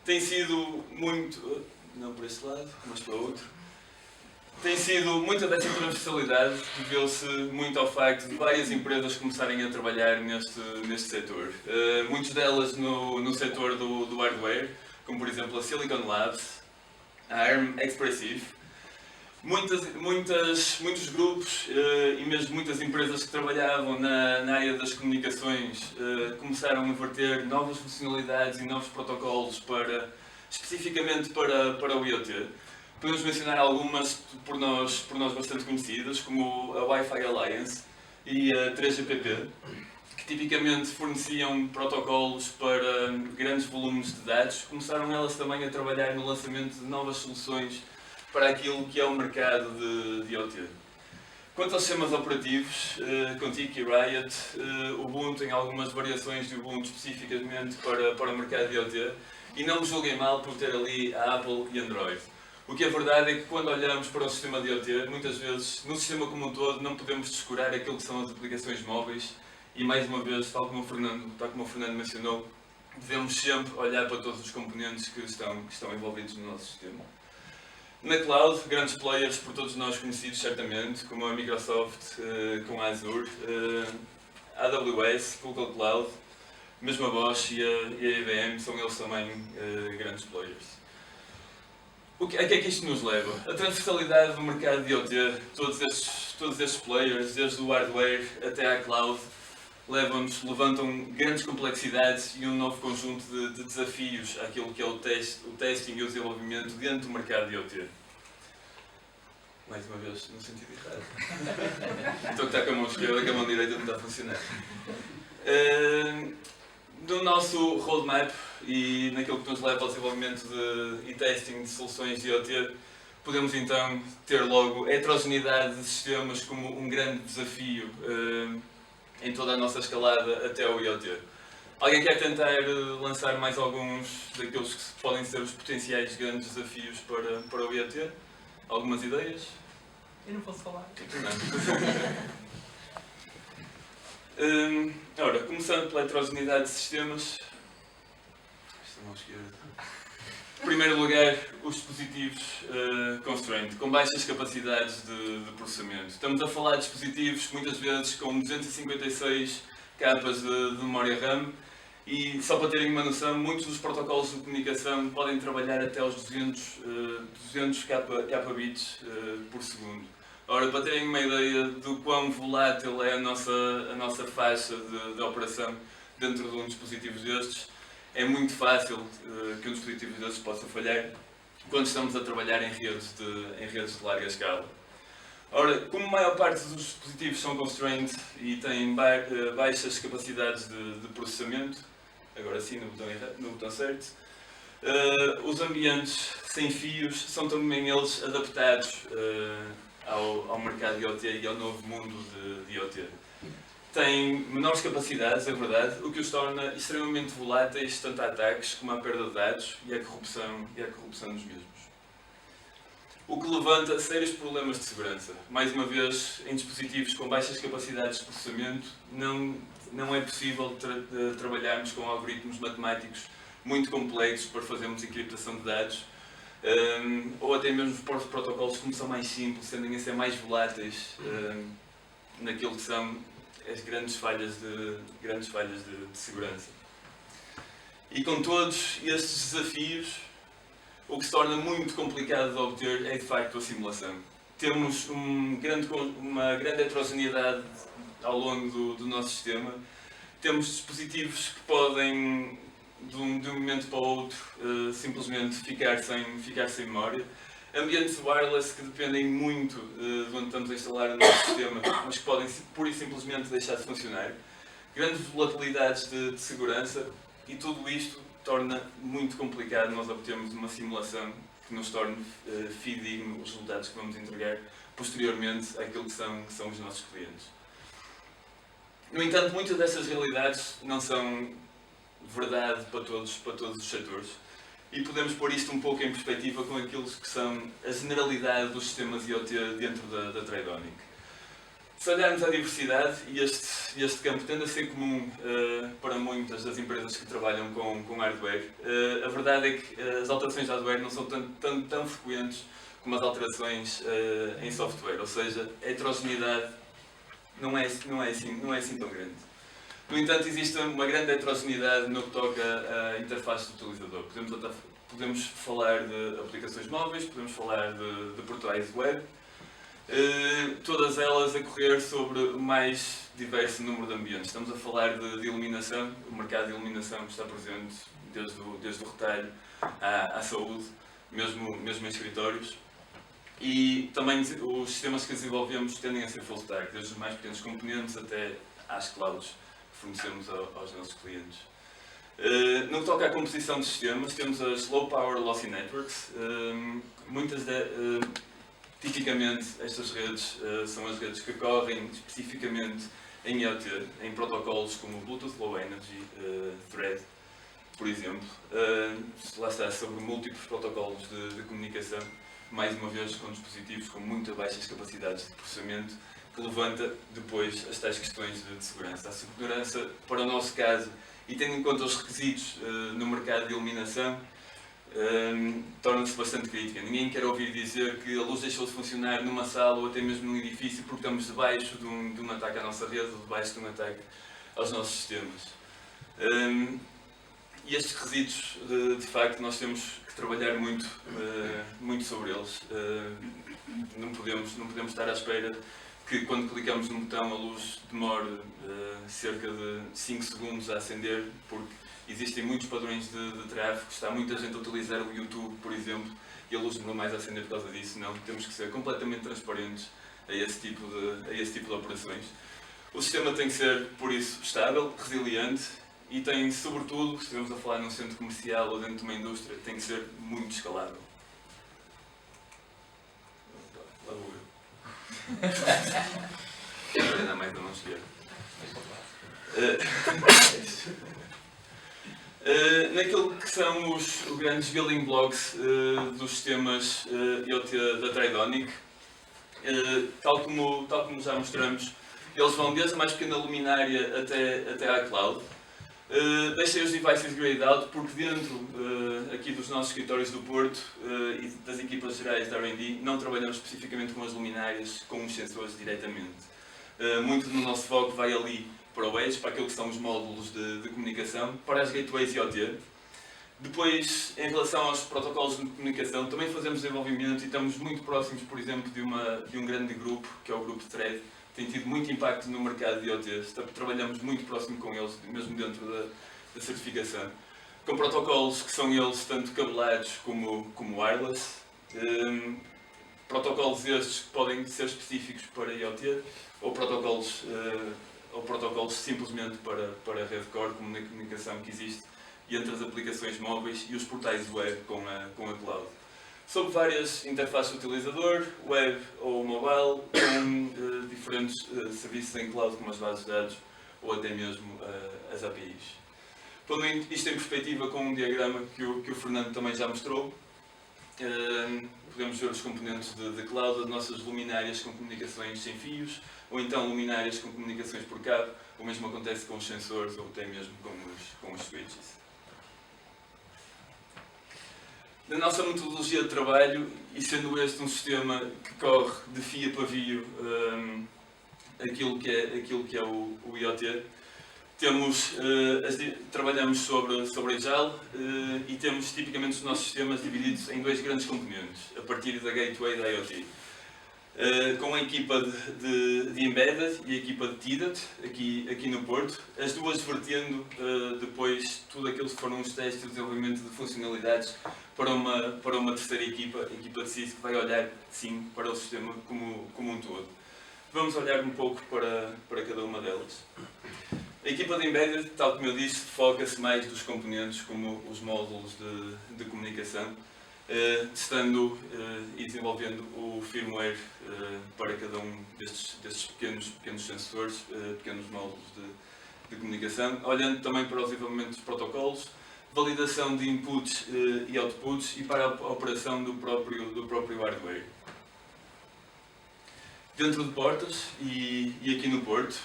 Tem sido muito, não por este lado, mas para o outro, tem sido muita desta transversalidade, deveu-se muito ao facto de várias empresas começarem a trabalhar neste setor. Muitas delas no setor do hardware, como por exemplo a Silicon Labs, a ARM Expressive. Muitos grupos e mesmo muitas empresas que trabalhavam na área das comunicações começaram a verter novas funcionalidades e novos protocolos especificamente para o IoT. Podemos mencionar algumas por nós bastante conhecidas, como a Wi-Fi Alliance e a 3GPP, que tipicamente forneciam protocolos para grandes volumes de dados. Começaram elas também a trabalhar no lançamento de novas soluções para aquilo que é o mercado de IoT. Quanto aos sistemas operativos, Contiki, Riot, Ubuntu, em algumas variações de Ubuntu especificamente para o mercado de IoT, e não me julguem mal por ter ali a Apple e Android. O que é verdade é que quando olhamos para o sistema de IoT, muitas vezes, no sistema como um todo, não podemos descurar aquilo que são as aplicações móveis e, mais uma vez, tal como o Fernando mencionou, devemos sempre olhar para todos os componentes que estão envolvidos no nosso sistema. Na cloud, grandes players por todos nós conhecidos certamente, como a Microsoft com a Azure, a AWS, Google Cloud, mesmo a Bosch e a IBM, são eles também grandes players. A que é que isto nos leva? A transversalidade do mercado de IoT, todos estes players, desde o hardware até à cloud, levantam grandes complexidades e um novo conjunto de desafios àquilo que é o testing e o desenvolvimento dentro do mercado de IoT. Mais uma vez, no sentido errado. Então que está com a mão esquerda, com a mão direita não está a funcionar. No nosso roadmap e naquilo que nos leva ao desenvolvimento e testing de soluções de IoT, podemos então ter logo a heterogeneidade de sistemas como um grande desafio em toda a nossa escalada até ao IoT. Alguém quer tentar lançar mais alguns daqueles que podem ser os potenciais grandes desafios para o IoT? Algumas ideias? Eu não posso falar. Não. Ora, começando pela heterogeneidade de sistemas. Esta mão esquerda. Em primeiro lugar, os dispositivos constraint, com baixas capacidades de processamento. Estamos a falar de dispositivos muitas vezes com 256 capas de memória RAM e, só para terem uma noção, muitos dos protocolos de comunicação podem trabalhar até aos 200 kbits por segundo. Ora, para terem uma ideia do quão volátil é a nossa faixa de operação dentro de um dispositivo destes, é muito fácil que um dispositivo destes possa falhar quando estamos a trabalhar em redes de larga escala. Ora, como a maior parte dos dispositivos são constrained e têm baixas capacidades de processamento, agora sim no botão certo, os ambientes sem fios são também eles adaptados ao mercado de IoT e ao novo mundo de IoT. Têm menores capacidades, é verdade, o que os torna extremamente voláteis tanto a ataques como à perda de dados e à corrupção dos mesmos. O que levanta sérios problemas de segurança. Mais uma vez, em dispositivos com baixas capacidades de processamento, não é possível trabalharmos com algoritmos matemáticos muito complexos para fazermos encriptação de dados, ou até mesmo os protocolos, como são mais simples, tendem a ser mais voláteis naquilo que são as grandes falhas de segurança. E com todos estes desafios, o que se torna muito complicado de obter é de facto a simulação. Temos uma grande heterogeneidade ao longo do nosso sistema. Temos dispositivos que podem, de um momento para o outro, simplesmente ficar sem memória. Ambientes wireless que dependem muito de onde estamos a instalar o nosso sistema, mas que podem pura e simplesmente deixar de funcionar. Grandes volatilidades de segurança e tudo isto torna muito complicado nós obtermos uma simulação que nos torne fidedigno os resultados que vamos entregar posteriormente àquilo que são os nossos clientes. No entanto, muitas destas realidades não são verdade para todos os setores. E podemos pôr isto um pouco em perspectiva com aquilo que são a generalidade dos sistemas IoT dentro da Tridonic. Se olharmos à diversidade, e este campo tende a ser comum para muitas das empresas que trabalham com hardware, a verdade é que as alterações de hardware não são tão frequentes como as alterações em software, ou seja, a heterogeneidade não é assim tão grande. No entanto, existe uma grande heterogeneidade no que toca à interface do utilizador. Podemos falar de aplicações móveis, podemos falar de portais web, todas elas a correr sobre o mais diverso número de ambientes. Estamos a falar de iluminação, o mercado de iluminação está presente desde o retalho à saúde, mesmo em escritórios. E também os sistemas que desenvolvemos tendem a ser full stack, desde os mais pequenos componentes até às clouds fornecemos aos nossos clientes. No que toca à composição de sistemas, temos as Low Power Lossy Networks. Tipicamente, estas redes são as redes que correm especificamente em IoT, em protocolos como Bluetooth Low Energy, Thread, por exemplo. Lá está, sobre múltiplos protocolos de comunicação, mais uma vez com dispositivos com muito baixas capacidades de processamento, que levanta depois as tais questões de segurança. A segurança, para o nosso caso, e tendo em conta os requisitos no mercado de iluminação, torna-se bastante crítica. Ninguém quer ouvir dizer que a luz deixou de funcionar numa sala ou até mesmo num edifício porque estamos debaixo de um ataque à nossa rede ou debaixo de um ataque aos nossos sistemas. E estes requisitos, de facto, nós temos que trabalhar muito sobre eles. Não podemos estar à espera que quando clicamos no botão a luz demore cerca de 5 segundos a acender, porque existem muitos padrões de tráfego, está muita gente a utilizar o YouTube, por exemplo, e a luz demora mais a acender por causa disso. Não, temos que ser completamente transparentes a esse tipo de operações. O sistema tem que ser, por isso, estável, resiliente e tem, sobretudo, se estivermos a falar num centro comercial ou dentro de uma indústria, tem que ser muito escalável. Lá vou eu. Ainda mais a não chegar. Naquilo que são os grandes building blocks dos sistemas IoT da Tridonic, tal como já mostramos, eles vão desde a mais pequena luminária até à cloud. Deixei os devices grayed out porque dentro aqui dos nossos escritórios do Porto e das equipas gerais da R&D não trabalhamos especificamente com as luminárias, com os sensores diretamente. Muito do nosso foco vai ali para o Edge, para aquilo que são os módulos de comunicação, para as gateways IoT. Depois, em relação aos protocolos de comunicação, também fazemos desenvolvimento e estamos muito próximos, por exemplo, de um grande grupo, que é o grupo Thread, tem tido muito impacto no mercado de IoT. Trabalhamos muito próximo com eles, mesmo dentro da certificação. Com protocolos que são eles tanto cabelados como wireless. Protocolos estes que podem ser específicos para IoT ou protocolos simplesmente para a rede core, como na comunicação que existe entre as aplicações móveis e os portais web com a cloud. Sobre várias interfaces de utilizador, web ou mobile, com diferentes serviços em cloud como as bases de dados ou até mesmo as APIs. Pondo isto em perspectiva com um diagrama que o Fernando também já mostrou, podemos ver os componentes de cloud, as nossas luminárias com comunicações sem fios, ou então luminárias com comunicações por cabo, o mesmo acontece com os sensores ou até mesmo com os switches. Na nossa metodologia de trabalho, e sendo este um sistema que corre de fio a pavio aquilo que é o IoT, trabalhamos sobre Agile e temos tipicamente os nossos sistemas divididos em dois grandes componentes, a partir da gateway da IoT. Com a equipa de Embedded e a equipa de TIDAT, aqui no Porto, as duas vertendo depois tudo aquilo que foram os testes de desenvolvimento de funcionalidades para uma terceira equipa, a equipa de SIS, que vai olhar, sim, para o sistema como um todo. Vamos olhar um pouco para cada uma delas. A equipa de Embedded, tal como eu disse, foca-se mais dos componentes como os módulos de comunicação, testando e desenvolvendo o firmware para cada um destes pequenos sensores, pequenos módulos de comunicação, olhando também para o desenvolvimento dos protocolos, validação de inputs e outputs e para a operação do próprio hardware. Dentro de portas e aqui no Porto,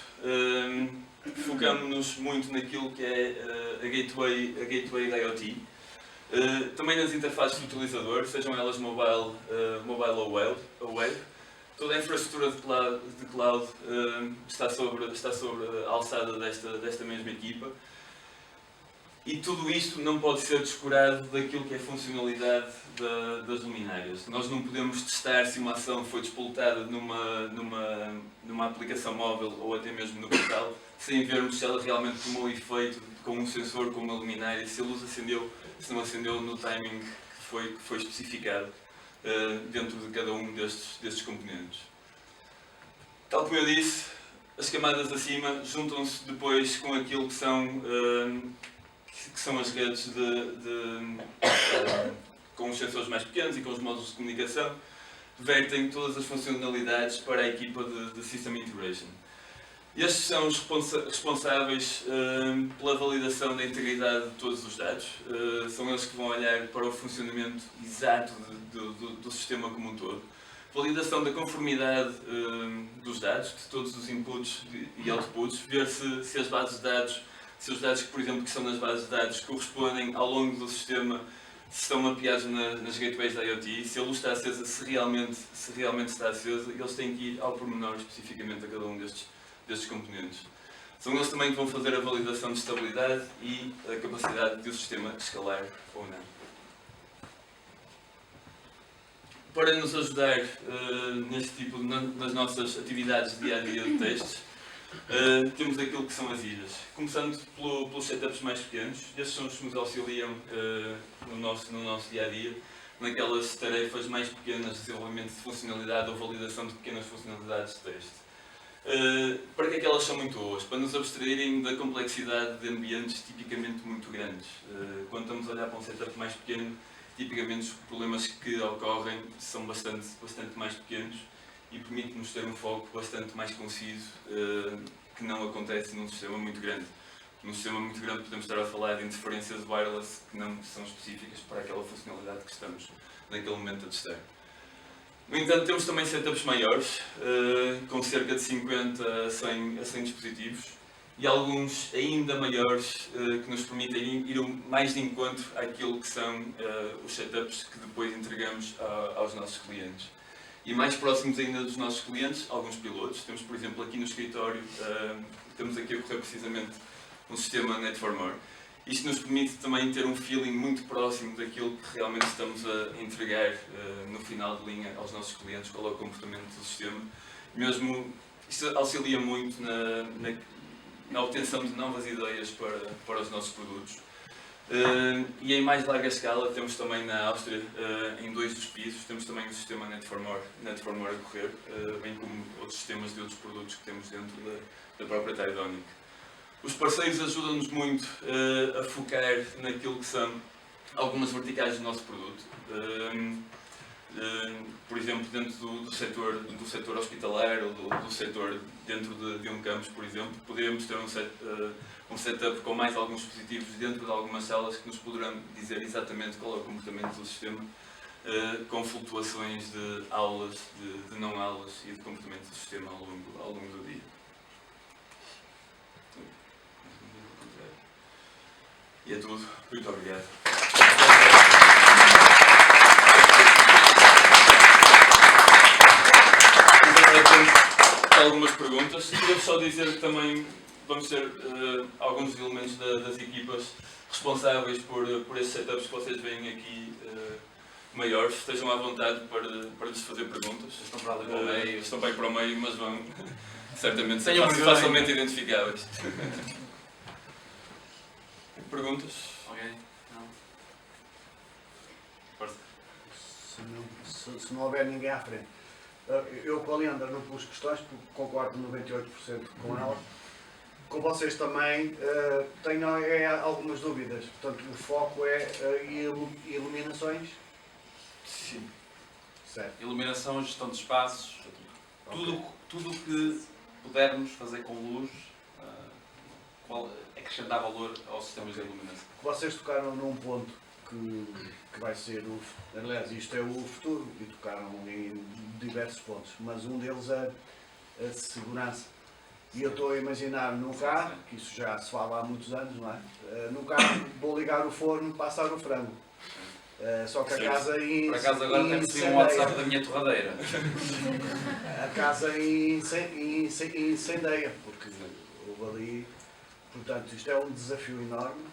focamos-nos muito naquilo que é a gateway da IoT, também nas interfaces do utilizador, sejam elas mobile ou web. Toda a infraestrutura de cloud está sobre a alçada desta mesma equipa. E tudo isto não pode ser descurado daquilo que é a funcionalidade das luminárias. Nós não podemos testar se uma ação foi despoltada numa aplicação móvel ou até mesmo no portal, sem vermos se ela realmente tomou efeito com um sensor, com uma luminária, se a luz acendeu, se não acendeu no timing que foi especificado dentro de cada um destes componentes. Tal como eu disse, as camadas acima juntam-se depois com aquilo que são as redes com os sensores mais pequenos e com os módulos de comunicação, vertem todas as funcionalidades para a equipa de System Integration. Estes são os responsáveis pela validação da integridade de todos os dados. São eles que vão olhar para o funcionamento exato do sistema como um todo. Validação da conformidade dos dados, de todos os inputs e outputs, ver se as bases de dados, se os dados, por exemplo, que são nas bases de dados correspondem ao longo do sistema, se estão mapeados nas gateways da IoT, se a luz está acesa, se realmente está acesa, eles têm que ir ao pormenor especificamente a cada um destes componentes. São eles também que vão fazer a validação de estabilidade e a capacidade de o sistema escalar ou não. Para nos ajudar nas nossas atividades de dia-a-dia de testes, temos aquilo que são as ilhas. Começando pelos setups mais pequenos, estes são os que nos auxiliam no nosso dia-a-dia, naquelas tarefas mais pequenas de desenvolvimento de funcionalidade ou validação de pequenas funcionalidades de teste. Para que é que elas são muito boas? Para nos abstraírem da complexidade de ambientes tipicamente muito grandes. Quando estamos a olhar para um setup mais pequeno, tipicamente os problemas que ocorrem são bastante mais pequenos e permite-nos ter um foco bastante mais conciso que não acontece num sistema muito grande. Num sistema muito grande podemos estar a falar de interferências wireless que não são específicas para aquela funcionalidade que estamos naquele momento a testar. No entanto, temos também setups maiores, com cerca de 50 a 100 dispositivos. e alguns ainda maiores que nos permitem ir mais de encontro àquilo que são os setups que depois entregamos aos nossos clientes. E mais próximos ainda dos nossos clientes, alguns pilotos. Temos, por exemplo, aqui no escritório, estamos aqui a correr precisamente um sistema Net4More. Isto nos permite também ter um feeling muito próximo daquilo que realmente estamos a entregar no final de linha aos nossos clientes, qual é o comportamento do sistema. Mesmo, isto auxilia muito na obtenção de novas ideias para os nossos produtos. E em mais larga escala temos também na Áustria, em 2 dos pisos, temos também o sistema Net4More a correr, bem como outros sistemas de outros produtos que temos dentro da própria Tridonic. Os parceiros ajudam-nos muito a focar naquilo que são algumas verticais do nosso produto. Por exemplo, dentro do setor hospitalar ou do setor dentro de um campus, por exemplo, podemos ter um setup com mais alguns dispositivos dentro de algumas salas que nos poderão dizer exatamente qual é o comportamento do sistema, com flutuações de aulas, de não aulas e de comportamento do sistema ao longo do dia. E é tudo. Muito obrigado. Algumas perguntas. Queria só dizer que também vamos ter alguns elementos das equipas responsáveis por esses setups que vocês veem aqui maiores. Estejam à vontade para lhes fazer perguntas. Estão para ali para o meio. Estão bem para o meio, mas vão certamente ser Tenham facilmente identificáveis. Perguntas? Alguém? Não? Força. Se não houver ninguém à frente. Eu com a Leandra não pus questões, porque concordo 98% com ela. Com vocês também tenho algumas dúvidas. Portanto, o foco é iluminações? Sim. Certo. Iluminação, gestão de espaços, tudo o que pudermos fazer com luz, acrescentar valor aos sistemas de iluminação. Vocês tocaram num ponto que vai ser aliás, isto é o futuro, e tocaram em diversos pontos, mas um deles é a segurança. E eu estou a imaginar num carro, que isso já se fala há muitos anos, não é? Num carro vou ligar o forno, passar o frango. Só que a casa Por acaso agora até recebi um WhatsApp da minha torradeira. A casa incendeia, porque houve ali. Portanto, isto é um desafio enorme,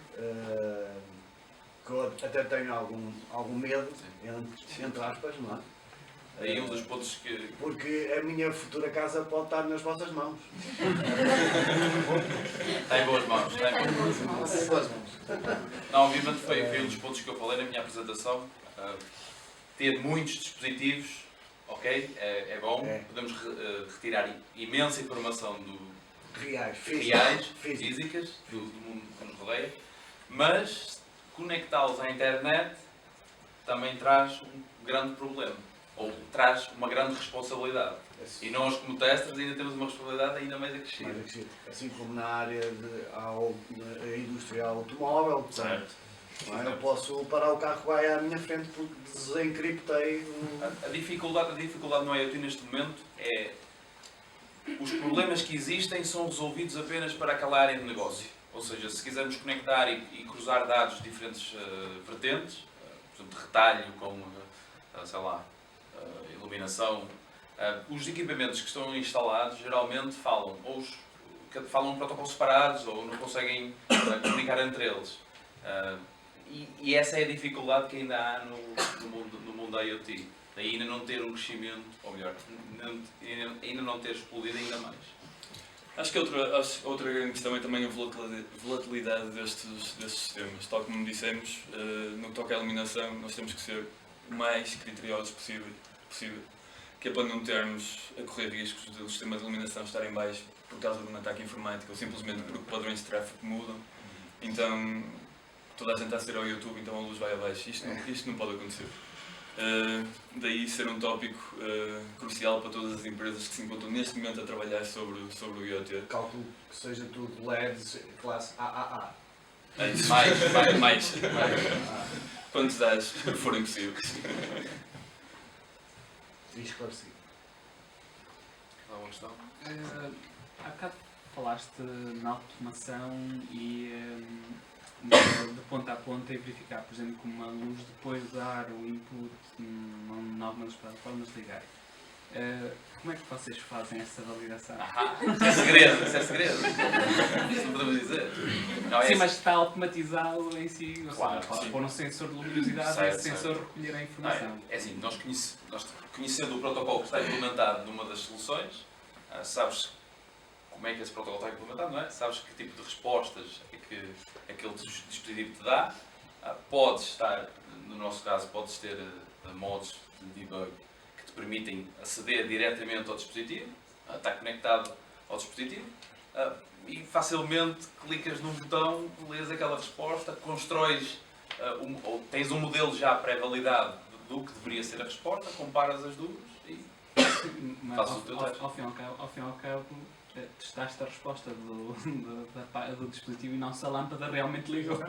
que eu até tenho algum medo, entre aspas, não é? Aí um dos pontos que... Porque a minha futura casa pode estar nas vossas mãos. Está em boas mãos. Está em boas mãos. Está em boas mãos. Não, obviamente foi um dos pontos que eu falei na minha apresentação. Ter muitos dispositivos, ok, é bom. Podemos retirar imensa informação reais, físicas do mundo que nos rodeia, mas conectá-los à internet também traz um grande problema, ou traz uma grande responsabilidade. E nós, como testers, ainda temos uma responsabilidade ainda mais acrescida. Assim como na área da indústria automóvel, portanto, eu posso parar o carro que vai à minha frente porque desencriptei a dificuldade no IoT neste momento é os problemas que existem são resolvidos apenas para aquela área de negócio. Ou seja, se quisermos conectar e cruzar dados de diferentes vertentes, por exemplo, retalho com, sei lá, iluminação, os equipamentos que estão instalados geralmente falam protocolos separados ou não conseguem comunicar entre eles. E essa é a dificuldade que ainda há no mundo da IoT. Daí ainda não ter um crescimento, ou melhor, ainda não ter explodido ainda mais. Acho que outra grande questão é também a volatilidade destes sistemas. Tal como dissemos, no que toca à iluminação, nós temos que ser o mais criteriosos possível, que é para não termos a correr riscos do sistema de iluminação estar em baixo por causa de um ataque informático ou simplesmente porque padrões de tráfego mudam. Então, toda a gente está a aceder ao YouTube, então a luz vai abaixo. Isto não pode acontecer. Daí ser um tópico crucial para todas as empresas que se encontram neste momento a trabalhar sobre o IoT. Calculo que seja tudo LEDs classe AAA. Mais. Quantos dados forem possíveis. Esclarecido. Alguma questão? Há bocado falaste na automação e de ponta a ponta e verificar, por exemplo, como uma luz depois de dar o input em algumas das plataformas ligar. Como é que vocês fazem essa validação? Isso é segredo, isso é segredo. Isso não podemos dizer. Não, é Sim, assim. mas está automatizado em si, ou Claro, seja, pode sim. pôr um sensor de luminosidade e Certo, esse sensor recolher a informação. É assim, nós conhecendo o protocolo que está implementado numa das soluções, sabes como é que esse protocolo está implementado, não é? Sabes que tipo de respostas é que aquele dispositivo te dá. Podes estar, no nosso caso, podes ter modos de debug que te permitem aceder diretamente ao dispositivo, está conectado ao dispositivo, e facilmente clicas num botão, lês aquela resposta, constróis, ou tens um modelo já pré-validado do que deveria ser a resposta, comparas as duas e Mas fazes o teu teste. ao fim e ao cabo, testaste a resposta do dispositivo e não se a lâmpada realmente ligou. Não,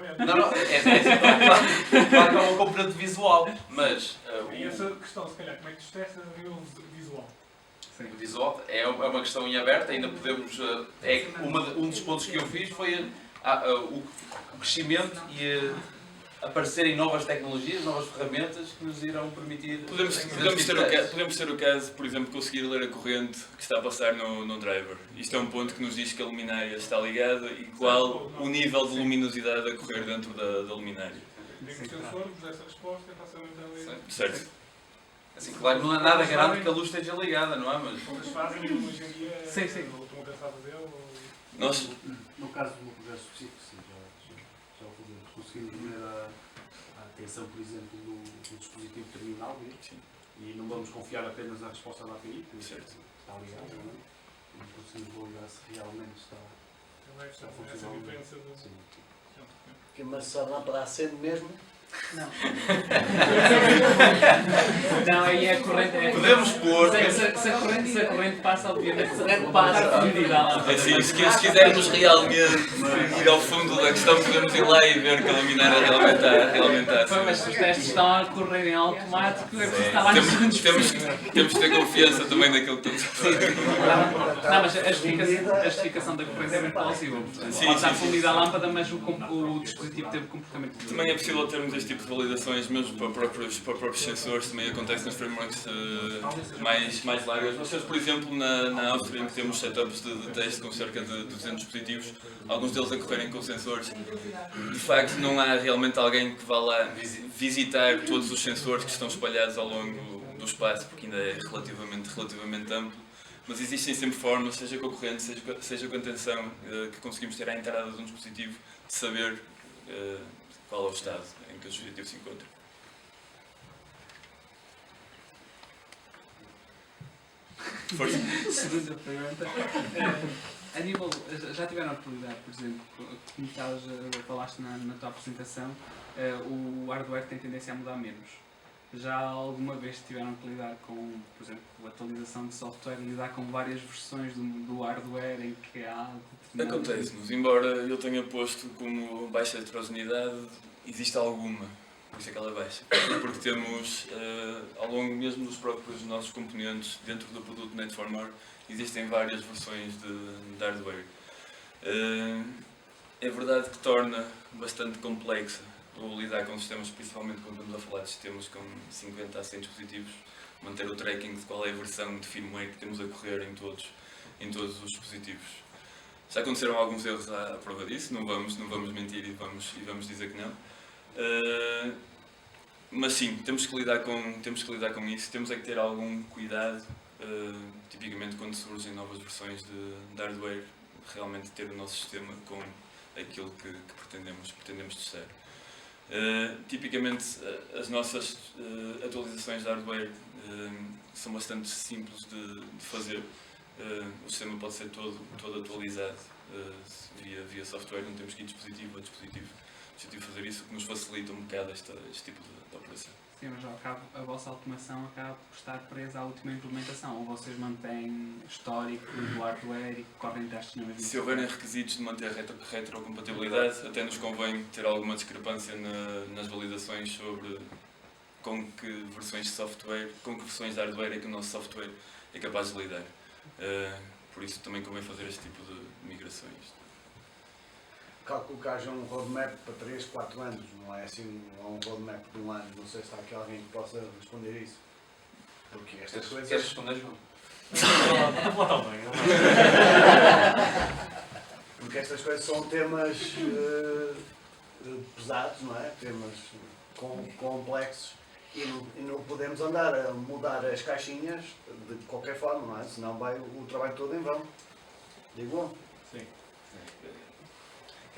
claro que é uma componente visual, mas E essa questão, se calhar, como é que tu testas a nível visual? Sim. o visual é uma questão em aberto, ainda podemos. Um dos pontos que eu fiz foi o crescimento e aparecerem novas tecnologias, novas ferramentas que nos irão permitir. Podemos ter o caso, por exemplo, conseguir ler a corrente que está a passar no driver. Isto é um ponto que nos diz que a luminária está ligada e qual o nível de luminosidade a correr dentro da luminária. Tem que o sensor vos essa resposta e facilmente ali. Certo? Assim, claro, não é nada garante que a luz esteja ligada, não é? Mas Vocês fazem mesmo hoje em dia? Sim. Ou estão a pensar fazer? Nós, No caso do meu projeto específico, sim, já o fazemos. Conseguimos ver a atenção, por exemplo, do dispositivo terminal Sim. e não vamos confiar apenas na resposta da API, que Certo. está ligada, não é? E conseguimos validar se realmente está Essa diferença do... sim. Mas se a lâmpada acende mesmo, Não. Não, aí é a corrente. podemos pôr. Se a corrente passa, obviamente, se a corrente passa. passa, medida lá. é assim, se quisermos realmente ir ao fundo da questão, podemos ir lá e ver que a luminária realmente está Foi, mas se os testes estão a correr em automático, é preciso estar lá nos segundos. Temos de ter confiança também naquilo que estamos a fazer. Não, mas a justificação da corrente é muito plausível. Sim, Pode estar sim, sim. fundida a lâmpada, mas o dispositivo teve comportamento. Também é possível termos este tipo de validações mesmo para próprios sensores, também acontece nas frameworks mais largas. Nós temos, por exemplo, na Áustria, em que temos setups de teste com cerca de 200 dispositivos, alguns deles a correrem com sensores. De facto, não há realmente alguém que vá lá visitar todos os sensores que estão espalhados ao longo do espaço, porque ainda é relativamente amplo. Mas existem sempre formas, seja com a corrente, seja com a tensão, que conseguimos ter à entrada de um dispositivo, de saber qual é o estado em que o dispositivo se encontra. Força. Segunda pergunta. A nível, já tiveram a oportunidade, por exemplo, como falaste na tua apresentação, o hardware tem tendência a mudar menos. Já alguma vez tiveram que lidar com, por exemplo, a atualização de software, lidar com várias versões do hardware em que há... Acontece-nos, embora eu tenha posto como baixa heterogeneidade, existe alguma, por isso é que ela é baixa. Porque temos, ao longo mesmo dos próprios nossos componentes, dentro do produto Net4More, existem várias versões de hardware. É verdade que torna bastante complexa o lidar com sistemas, principalmente quando estamos a falar de sistemas com 50 a 100 dispositivos, manter o tracking de qual é a versão de firmware que temos a correr em todos os dispositivos. Já aconteceram alguns erros à prova disso, não vamos mentir e vamos dizer que não. Mas sim, temos que lidar com isso, temos é que ter algum cuidado, tipicamente quando surgem novas versões de hardware, realmente ter o nosso sistema com aquilo que pretendemos testar. Tipicamente as nossas atualizações de hardware são bastante simples de fazer. O sistema pode ser todo atualizado via software, não temos que ir dispositivo a dispositivo fazer isso, o que nos facilita um bocado este tipo de operação. Sim, mas ao cabo, a vossa automação acaba por estar presa à última implementação, ou vocês mantêm histórico do hardware e correm testes na mesma? Se houverem requisitos de manter retrocompatibilidade, até nos convém ter alguma discrepância nas validações sobre com que versões de software, com que versões de hardware é que o nosso software é capaz de lidar. por isso também convém fazer este tipo de migrações. Calculo que haja um roadmap para 3, 4 anos, não é assim, não é um roadmap de um ano, não sei se está aqui alguém que possa responder isso. Porque estas coisas... Queres responder, João? Porque estas coisas são temas pesados, não é? Temas complexos e não podemos andar a mudar as caixinhas de qualquer forma, não é? Senão vai o trabalho todo em vão. Digo? Sim.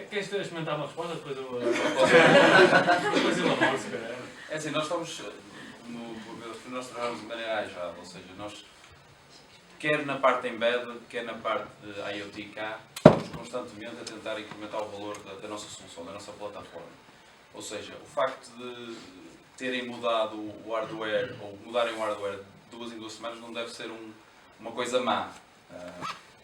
Queres experimentar uma resposta? Depois eu elaboro, se calhar. É assim, nós estamos nós trabalhamos de maneira agile, ou seja, nós quer na parte embed, quer na parte de IoT cá, estamos constantemente a tentar incrementar o valor da nossa solução, da nossa plataforma. Ou seja, o facto de terem mudado o hardware, ou mudarem o hardware 2 em 2 semanas, não deve ser uma coisa má.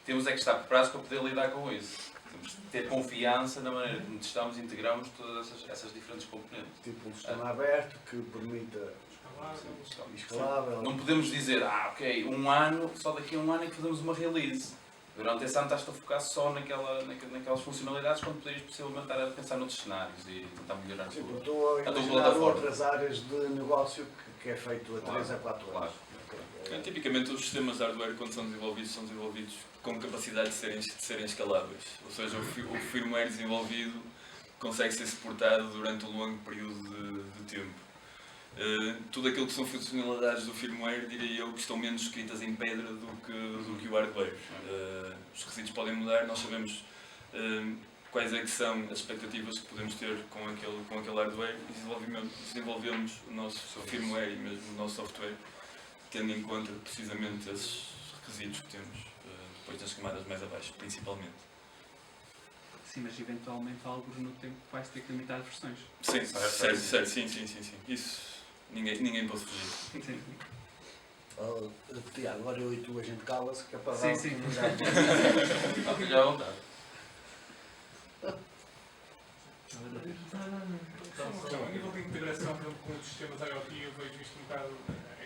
Temos é que estar preparados para poder lidar com isso. Temos de ter confiança na maneira como testamos e integramos todas essas diferentes componentes. Tipo um sistema aberto que permita escalável. Não podemos dizer, ok, um ano, só daqui a um ano é que fazemos uma release. Durante esse ano estás-te a focar só naquelas funcionalidades, quando poderias possivelmente estar a pensar noutros cenários e tentar melhorar Sim, tudo. estou a imaginar outras áreas de negócio que é feito a 3 a 4 anos. Claro. Tipicamente os sistemas de hardware, quando são desenvolvidos com capacidade de serem escaláveis. Ou seja, o firmware desenvolvido consegue ser suportado durante um longo período de tempo. Tudo aquilo que são funcionalidades do firmware, diria eu, que estão menos escritas em pedra do que o hardware. Os requisitos podem mudar, nós sabemos quais é que são as expectativas que podemos ter com aquele hardware e desenvolvemos o nosso firmware e mesmo o nosso software, tendo em conta precisamente esses requisitos que temos depois das camadas mais abaixo, principalmente. Sim, mas eventualmente alguns no tempo vais ter que limitar as versões. Sim, certo, sim. Isso ninguém pode fugir. Sim. Tiago, agora eu e tu a gente cala-se que é para Sim, dar sim. Não, já à vontade. A nível de integração, por exemplo, com os sistemas IoT, eu vejo isto um bocado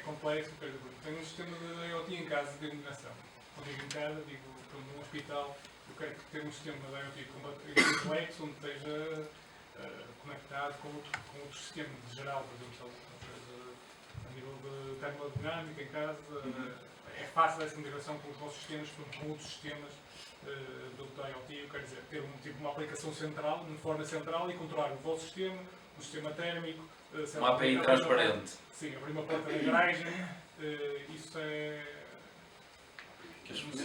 complexo. Por exemplo, tenho um sistema de IoT em casa de iluminação. Quando digo em casa, digo num hospital, eu quero ter um sistema de IoT complexo, onde esteja conectado com outro sistema de geral, por exemplo, a nível de termodinâmica em casa. É fácil essa integração com os vossos sistemas, com outros sistemas do IoT. Eu quero dizer, ter uma aplicação central, de forma central, e controlar o vosso sistema, o sistema térmico. Uma API transparente. Sim, abrir uma porta de garagem. Isso é.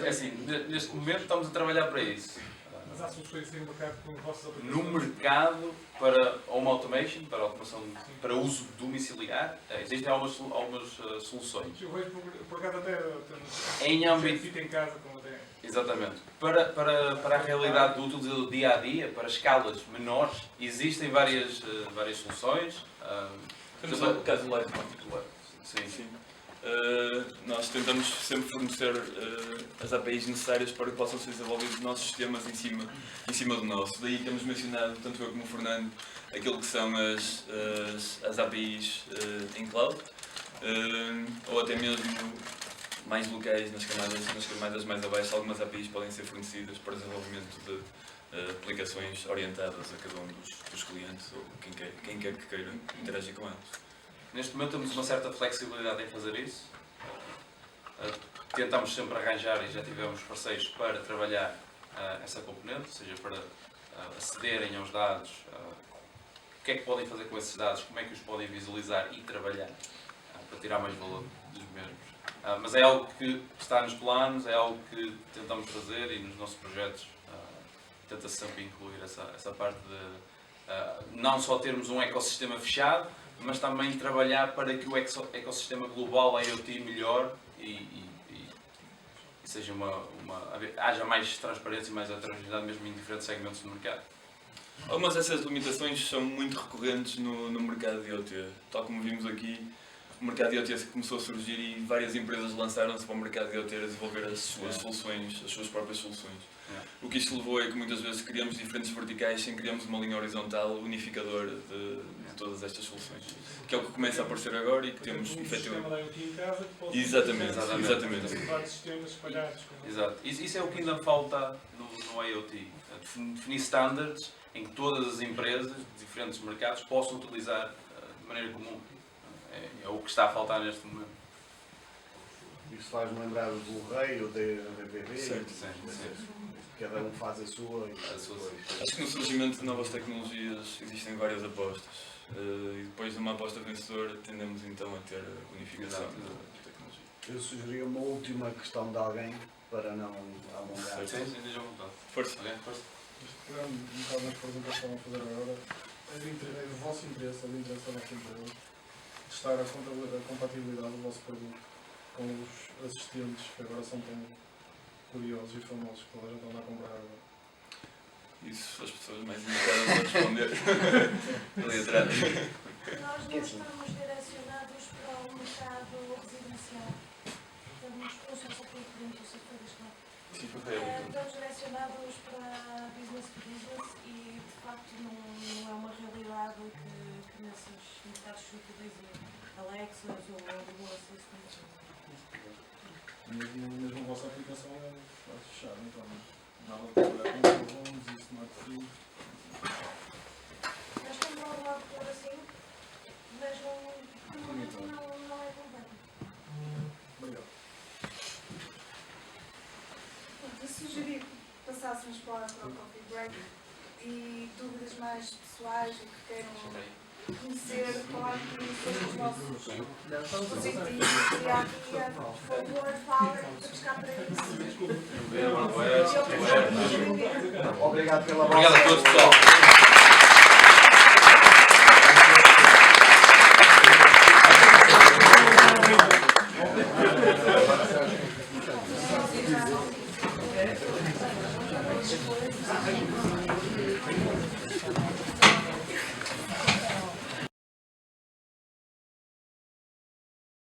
É assim, neste momento estamos a trabalhar para isso. Mas há soluções assim no mercado com vossas aplicações? No mercado, para home automation, para automação, para uso domiciliar, existem algumas soluções. Eu vejo por acaso até em âmbito em casa como até. Exatamente. Para a realidade do utilizador dia a dia, para escalas menores, existem várias soluções. Temos o caso do Live particular. Sim. Nós tentamos sempre fornecer as APIs necessárias para que possam ser desenvolvidos os nossos sistemas em cima do nosso. Daí temos mencionado, tanto eu como o Fernando, aquilo que são as APIs em cloud, ou até mesmo mais locais nas camadas mais abaixo. Algumas APIs podem ser fornecidas para desenvolvimento de aplicações orientadas a cada um dos clientes ou quem quer que queira interagir com elas. Neste momento temos uma certa flexibilidade em fazer isso. Tentamos sempre arranjar e já tivemos parceiros para trabalhar essa componente, ou seja, para acederem aos dados, o que é que podem fazer com esses dados, como é que os podem visualizar e trabalhar para tirar mais valor dos mesmos. Mas é algo que está nos planos, é algo que tentamos fazer e nos nossos projetos tenta-se sempre incluir essa parte de não só termos um ecossistema fechado, mas também trabalhar para que o ecossistema global IoT melhore e seja haja mais transparência e mais heterogeneidade mesmo em diferentes segmentos do mercado. Algumas dessas limitações são muito recorrentes no mercado de IoT. Tal como vimos aqui, o mercado IoT começou a surgir e várias empresas lançaram-se para o mercado IoT a desenvolver as suas soluções, as suas próprias soluções. O que isto levou é que muitas vezes criamos diferentes verticais sem criarmos uma linha horizontal unificadora de todas estas soluções. Que é o que começa a aparecer agora e que temos efetivamente. Um sistema de IoT em casa que pode Exatamente. ter vários sistemas espalhados. Exato. Isso é o que ainda falta no IoT. Definir standards em que todas as empresas de diferentes mercados possam utilizar de maneira comum. É o que está a faltar neste momento. Isso faz-me lembrar o Blu-ray, o DVD. Certo. Cada um faz a sua. Acho que no surgimento de novas tecnologias existem várias apostas. E depois de uma aposta vencedora tendemos então a ter a unificação da tecnologia. Eu sugeria uma última questão de alguém para não alongar. Sim, deixa eu voltar. Força. Pegando um bocado nas perguntas que estavam a fazer agora, é do vosso interesse, é do interesse da vossa empresa, testar a compatibilidade do vosso produto com os assistentes que agora são tão curiosos e famosos que toda a gente anda a comprar agora. Isso as pessoas mais indicadas a responder. Ali atrás. Nós não estamos direcionados para o mercado residencial. Estamos direcionados para business to business e, de facto, não é uma realidade que nesses mercados se utilizem Alexas ou Google Assistant. Mesmo a vossa aplicação é quase fechada, então. Nada de trabalhar com homes e smartphones. Nós estamos a um lado por assim, mas não é completo. Obrigado. Eu sugeri que passássemos para o coffee break e dúvidas mais pessoais e que queiram conhecer, falar sobre os nossos dispositivos, criar, por favor, falem, estamos cá para isso. Obrigado pela vossa. Obrigado a todos, pessoal.